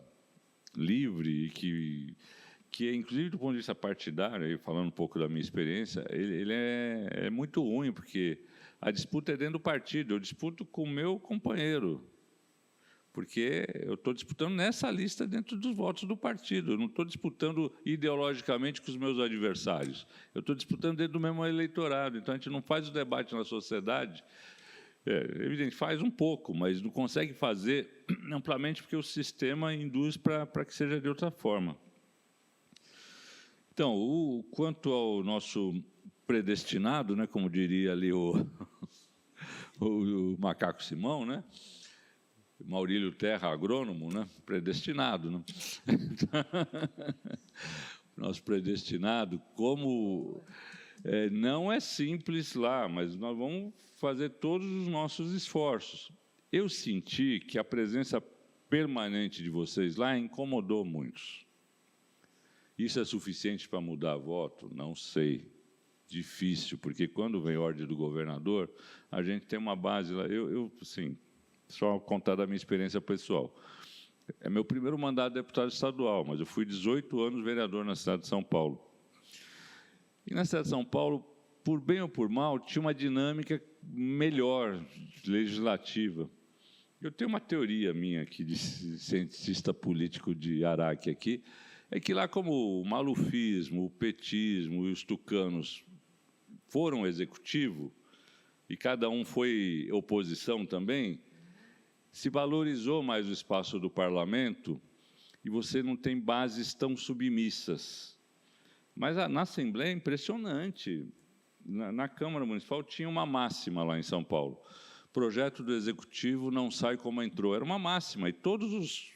livre, que inclusive do ponto de vista partidário, aí, falando um pouco da minha experiência, ele é muito ruim, porque a disputa é dentro do partido, eu disputo com o meu companheiro, porque eu estou disputando nessa lista dentro dos votos do partido, eu não estou disputando ideologicamente com os meus adversários, eu estou disputando dentro do mesmo eleitorado, então a gente não faz o debate na sociedade, evidente, faz um pouco, mas não consegue fazer amplamente porque o sistema induz para que seja de outra forma. Então, quanto ao nosso predestinado, né, como diria ali o Macaco Simão, né? Maurílio Terra, agrônomo, né? Predestinado. Né? Nosso predestinado, como não é simples lá, mas nós vamos fazer todos os nossos esforços. Eu senti que a presença permanente de vocês lá incomodou muitos. Isso é suficiente para mudar voto? Não sei. Difícil, porque quando vem ordem do governador, a gente tem uma base lá. Assim, só contar da minha experiência pessoal. É meu primeiro mandato de deputado estadual, mas eu fui 18 anos vereador na cidade de São Paulo. E na cidade de São Paulo, por bem ou por mal, tinha uma dinâmica melhor, legislativa. Eu tenho uma teoria minha aqui, de cientista político de Araque aqui, é que lá como o malufismo, o petismo e os tucanos foram executivo, e cada um foi oposição também, se valorizou mais o espaço do parlamento e você não tem bases tão submissas. Mas na Assembleia é impressionante. Na Câmara Municipal tinha uma máxima lá em São Paulo. Projeto do Executivo não sai como entrou. Era uma máxima. E todos os...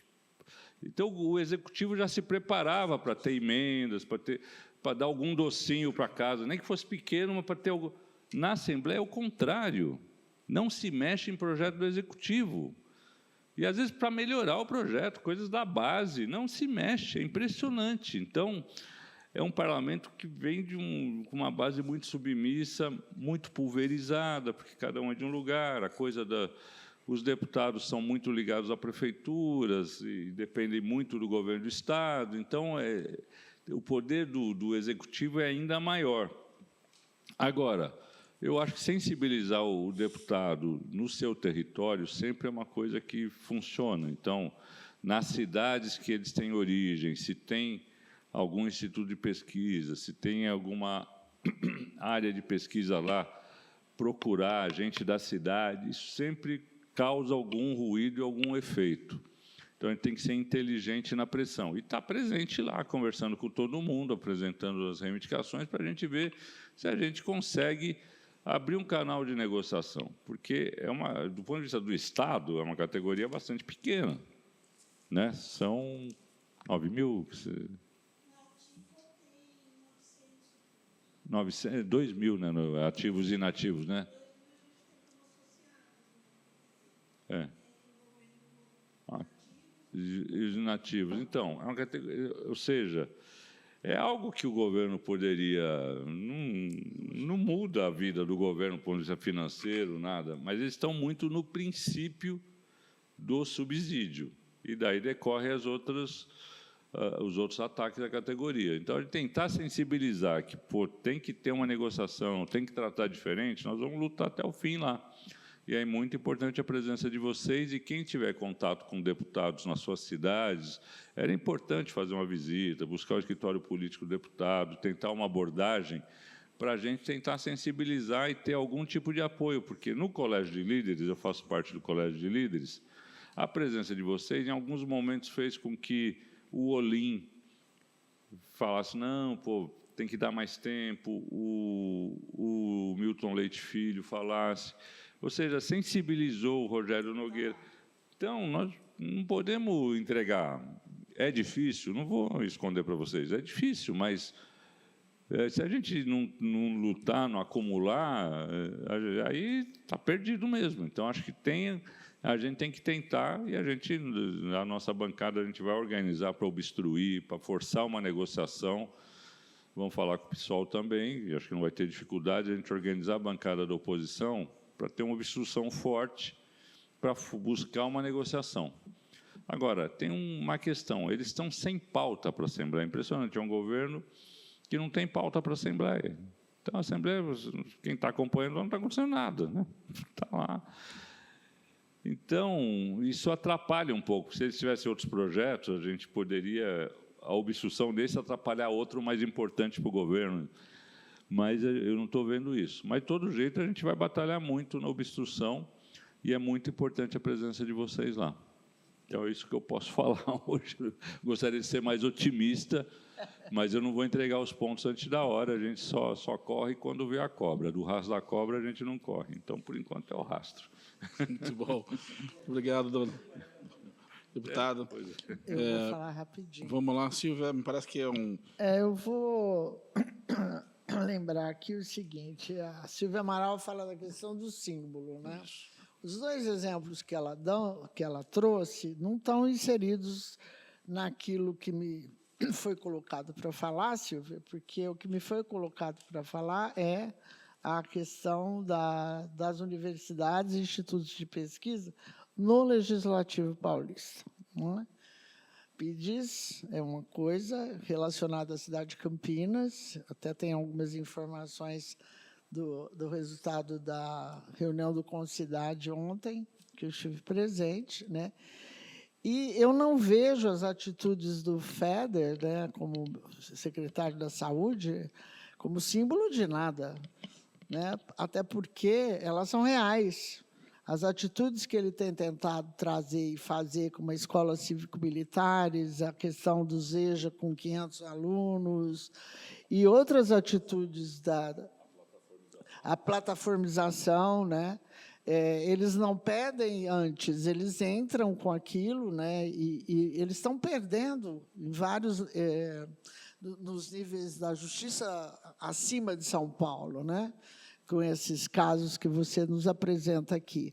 Então, o Executivo já se preparava para ter emendas, para dar algum docinho para casa, nem que fosse pequeno, mas para ter algo... Na Assembleia é o contrário. Não se mexe em projeto do Executivo. E, às vezes, para melhorar o projeto, coisas da base, não se mexe, é impressionante. Então, é um parlamento que vem com uma base muito submissa, muito pulverizada, porque cada um é de um lugar, os deputados são muito ligados a prefeituras e dependem muito do governo do Estado, então, o poder do Executivo é ainda maior. Agora, eu acho que sensibilizar o deputado no seu território sempre é uma coisa que funciona. Então, nas cidades que eles têm origem, se tem algum instituto de pesquisa, se tem alguma área de pesquisa lá, procurar gente da cidade, isso sempre causa algum ruído e algum efeito. Então, a gente tem que ser inteligente na pressão. E estar presente lá, conversando com todo mundo, apresentando as reivindicações, para a gente ver se a gente consegue abrir um canal de negociação, porque do ponto de vista do Estado, é uma categoria bastante pequena, né? São 9 mil, 2 mil, né, ativos e inativos, né? E os inativos. Então, é uma categoria, ou seja, é algo que o governo poderia... Não muda a vida do governo, do ponto de vista financeiro, nada, mas eles estão muito no princípio do subsídio, e daí decorre os outros ataques da categoria. Então, de tentar sensibilizar que tem que ter uma negociação, tem que tratar diferente, nós vamos lutar até o fim lá. E é muito importante a presença de vocês, e quem tiver contato com deputados nas suas cidades, era importante fazer uma visita, buscar o escritório político do deputado, tentar uma abordagem para a gente tentar sensibilizar e ter algum tipo de apoio, porque no Colégio de Líderes, eu faço parte do Colégio de Líderes, A presença de vocês, em alguns momentos, fez com que o Olim falasse, não, pô, tem que dar mais tempo, o Milton Leite Filho falasse, ou seja, sensibilizou o Rogério Nogueira. Então, nós não podemos entregar. É difícil, não vou esconder para vocês, é difícil, mas se a gente não lutar, não acumular, aí está perdido mesmo. Então, acho que a gente tem que tentar, e a nossa bancada, a gente vai organizar para obstruir, para forçar uma negociação. Vamos falar com o pessoal também, e acho que não vai ter dificuldade a gente organizar a bancada da oposição para ter uma obstrução forte para buscar uma negociação. Agora, tem uma questão, eles estão sem pauta para a Assembleia. É impressionante, é um governo que não tem pauta para a Assembleia. Então, a Assembleia, quem está acompanhando, não está acontecendo nada, né? Está lá. Então, isso atrapalha um pouco. Se eles tivessem outros projetos, a gente poderia, a obstrução desse, atrapalhar outro mais importante para o governo. Mas eu não estou vendo isso. Mas, de todo jeito, a gente vai batalhar muito na obstrução e é muito importante a presença de vocês lá. Então, é isso que eu posso falar hoje. Eu gostaria de ser mais otimista, mas eu não vou entregar os pontos antes da hora. A gente só corre quando vê a cobra. Do rastro da cobra, a gente não corre. Então, por enquanto, é o rastro. Muito bom. Obrigado, dona deputada. Eu vou falar rapidinho. Vamos lá, Silvia. Me parece que é um... Eu vou lembrar aqui o seguinte. A Silvia Amaral fala da questão do símbolo, né? Os dois exemplos que ela trouxe não estão inseridos naquilo que me foi colocado para falar, Silvia, porque o que me foi colocado para falar é a questão das universidades e institutos de pesquisa no Legislativo Paulista. Não é? PIDES é uma coisa relacionada à cidade de Campinas, até tem algumas informações do resultado da reunião do Concidade ontem, que eu estive presente, né? E eu não vejo as atitudes do FEDER, né, como secretário da Saúde, como símbolo de nada, né? Até porque elas são reais. As atitudes que ele tem tentado trazer e fazer com uma escola cívico-militares, a questão do ZEJA com 500 alunos e outras atitudes a plataformização, né? Eles não pedem antes, eles entram com aquilo, né? E eles estão perdendo em vários nos níveis da justiça acima de São Paulo, né? Com esses casos que você nos apresenta aqui.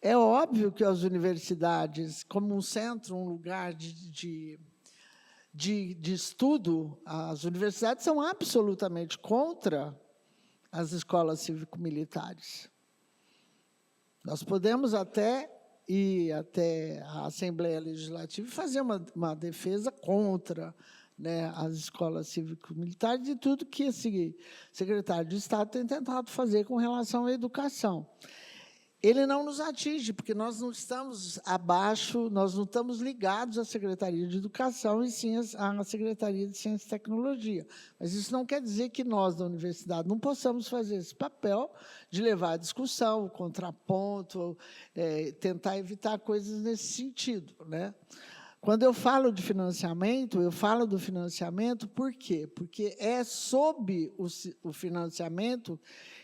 É óbvio que as universidades, como um centro, um lugar de estudo, as universidades são absolutamente contra as escolas cívico-militares. Nós podemos até ir até a Assembleia Legislativa e fazer uma defesa contra, né, as escolas cívico-militares e tudo que esse secretário de Estado tem tentado fazer com relação à educação. Ele não nos atinge, porque nós não estamos abaixo, nós não estamos ligados à Secretaria de Educação, e sim à Secretaria de Ciência e Tecnologia. Mas isso não quer dizer que nós, da universidade, não possamos fazer esse papel de levar a discussão, o contraponto, tentar evitar coisas nesse sentido, né? Quando eu falo de financiamento, eu falo do financiamento por quê? Porque é sob o financiamento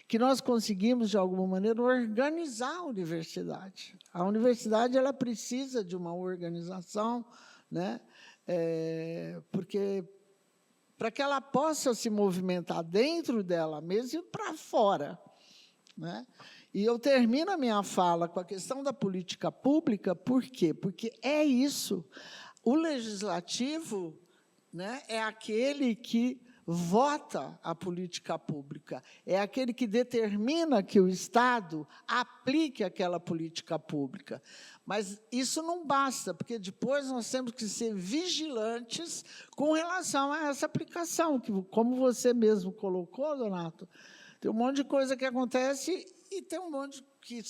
que nós conseguimos, de alguma maneira, organizar a universidade. A universidade ela precisa de uma organização, né? Porque para que ela possa se movimentar dentro dela mesma e para fora, né? E eu termino a minha fala com a questão da política pública, por quê? Porque é isso. O legislativo, né, é aquele que vota a política pública, é aquele que determina que o Estado aplique aquela política pública. Mas isso não basta, porque depois nós temos que ser vigilantes com relação a essa aplicação, que, como você mesmo colocou, Donato, tem um monte de coisa que acontece e tem um monte que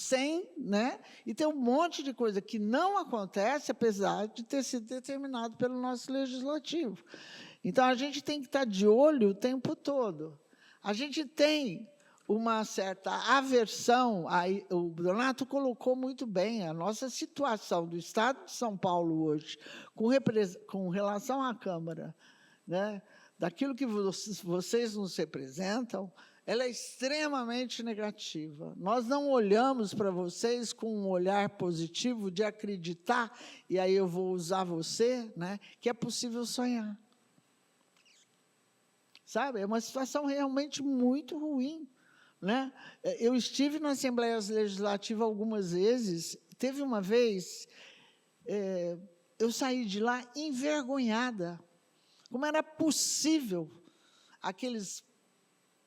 né? E tem um monte de coisa que não acontece, apesar de ter sido determinado pelo nosso legislativo. Então, a gente tem que estar de olho o tempo todo. A gente tem uma certa aversão. Aí, o Donato colocou muito bem a nossa situação do Estado de São Paulo hoje, com relação à Câmara, né, daquilo que vocês nos representam, ela é extremamente negativa. Nós não olhamos para vocês com um olhar positivo de acreditar, e aí eu vou usar você, né, que é possível sonhar. Sabe? É uma situação realmente muito ruim, né? Eu estive na Assembleia Legislativa algumas vezes. Teve uma vez, eu saí de lá envergonhada. Como era possível aqueles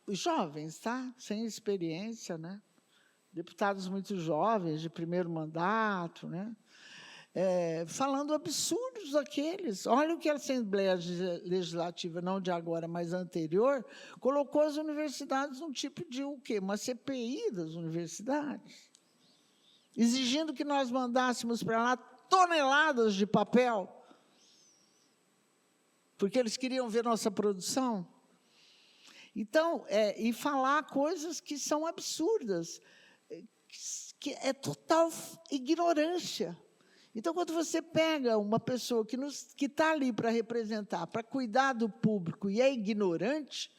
jovens, tá? Sem experiência, né? Deputados muito jovens, de primeiro mandato, né? Falando absurdos aqueles. Olha o que a Assembleia Legislativa, não de agora, mas anterior, colocou as universidades num tipo de o quê? Uma CPI das universidades, exigindo que nós mandássemos para lá toneladas de papel, porque eles queriam ver nossa produção. Então, e falar coisas que são absurdas, que é total ignorância. Então, quando você pega uma pessoa que está ali para representar, para cuidar do público, e é ignorante,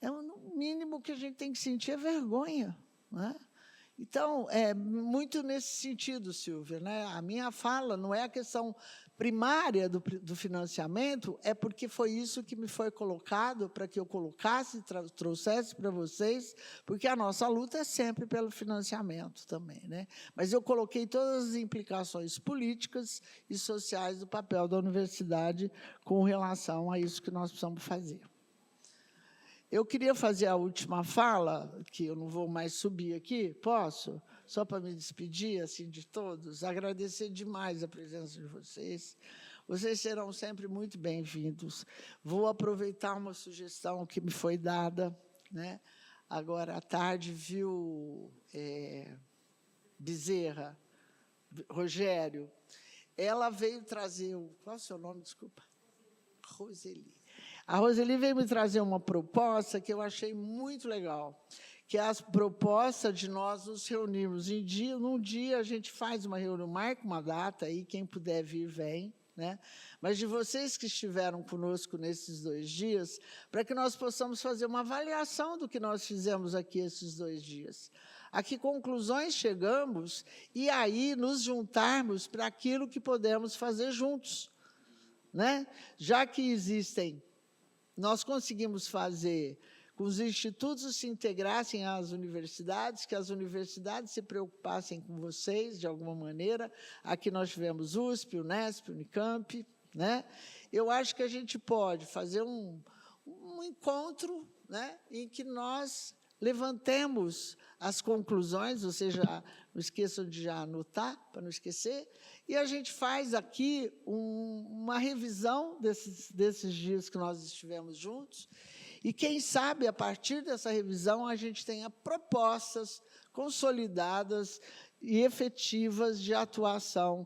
o mínimo que a gente tem que sentir é vergonha, né? Então, é muito nesse sentido, Silvia, né? A minha fala não é a questão primária do financiamento, é porque foi isso que me foi colocado, para que eu colocasse, trouxesse para vocês, porque a nossa luta é sempre pelo financiamento também, né? Mas eu coloquei todas as implicações políticas e sociais do papel da universidade com relação a isso que nós precisamos fazer. Eu queria fazer a última fala, que eu não vou mais subir aqui, posso? Só para me despedir assim, de todos, agradecer demais a presença de vocês. Vocês serão sempre muito bem-vindos. Vou aproveitar uma sugestão que me foi dada, né? Agora à tarde, viu, Bezerra, Rogério, ela veio trazer... Qual é o seu nome, desculpa? Roseli. A Roseli veio me trazer uma proposta que eu achei muito legal, que é a proposta de nós nos reunirmos. Num dia a gente faz uma reunião, marca uma data, aí quem puder vir, vem, né? Mas de vocês que estiveram conosco nesses 2 dias, para que nós possamos fazer uma avaliação do que nós fizemos aqui esses 2 dias. A que conclusões chegamos e aí nos juntarmos para aquilo que podemos fazer juntos, né? Já que existem... Nós conseguimos fazer com os institutos se integrassem às universidades, que as universidades se preocupassem com vocês, de alguma maneira. Aqui nós tivemos USP, Unesp, Unicamp, né? Eu acho que a gente pode fazer um encontro, né, em que nós levantemos as conclusões, ou seja, não esqueçam de já anotar, para não esquecer, e a gente faz aqui uma revisão desses dias que nós estivemos juntos, e, quem sabe, a partir dessa revisão, a gente tenha propostas consolidadas e efetivas de atuação,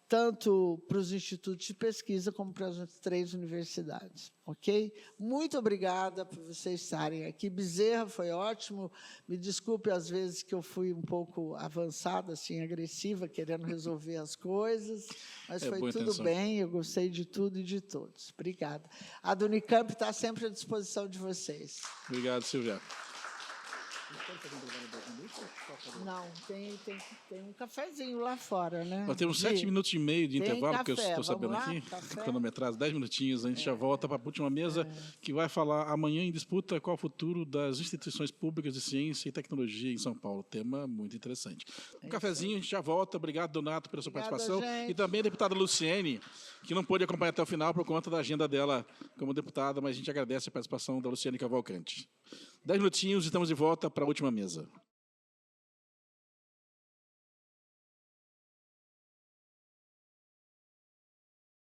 tanto para os institutos de pesquisa como para as 3 universidades. Ok? Muito obrigada por vocês estarem aqui. Bezerra, foi ótimo. Me desculpe, às vezes, que eu fui um pouco avançada, assim, agressiva, querendo resolver as coisas, mas foi tudo bem, eu gostei de tudo e de todos. Obrigada. A do Unicamp está sempre à disposição de vocês. Obrigado, Silvia. Não, tem um cafezinho lá fora, né? Nós temos 7 minutos e meio de intervalo, café, que eu estou sabendo aqui, cronometrado 10 minutinhos, a gente já volta para a última mesa, que vai falar amanhã em disputa qual o futuro das instituições públicas de ciência e tecnologia em São Paulo. Tema muito interessante. Um cafezinho, a gente já volta. Obrigado, Donato, pela sua participação. Gente. E também a deputada Luciene, que não pôde acompanhar até o final por conta da agenda dela como deputada, mas a gente agradece a participação da Luciene Cavalcante. 10 minutinhos e estamos de volta para a última mesa.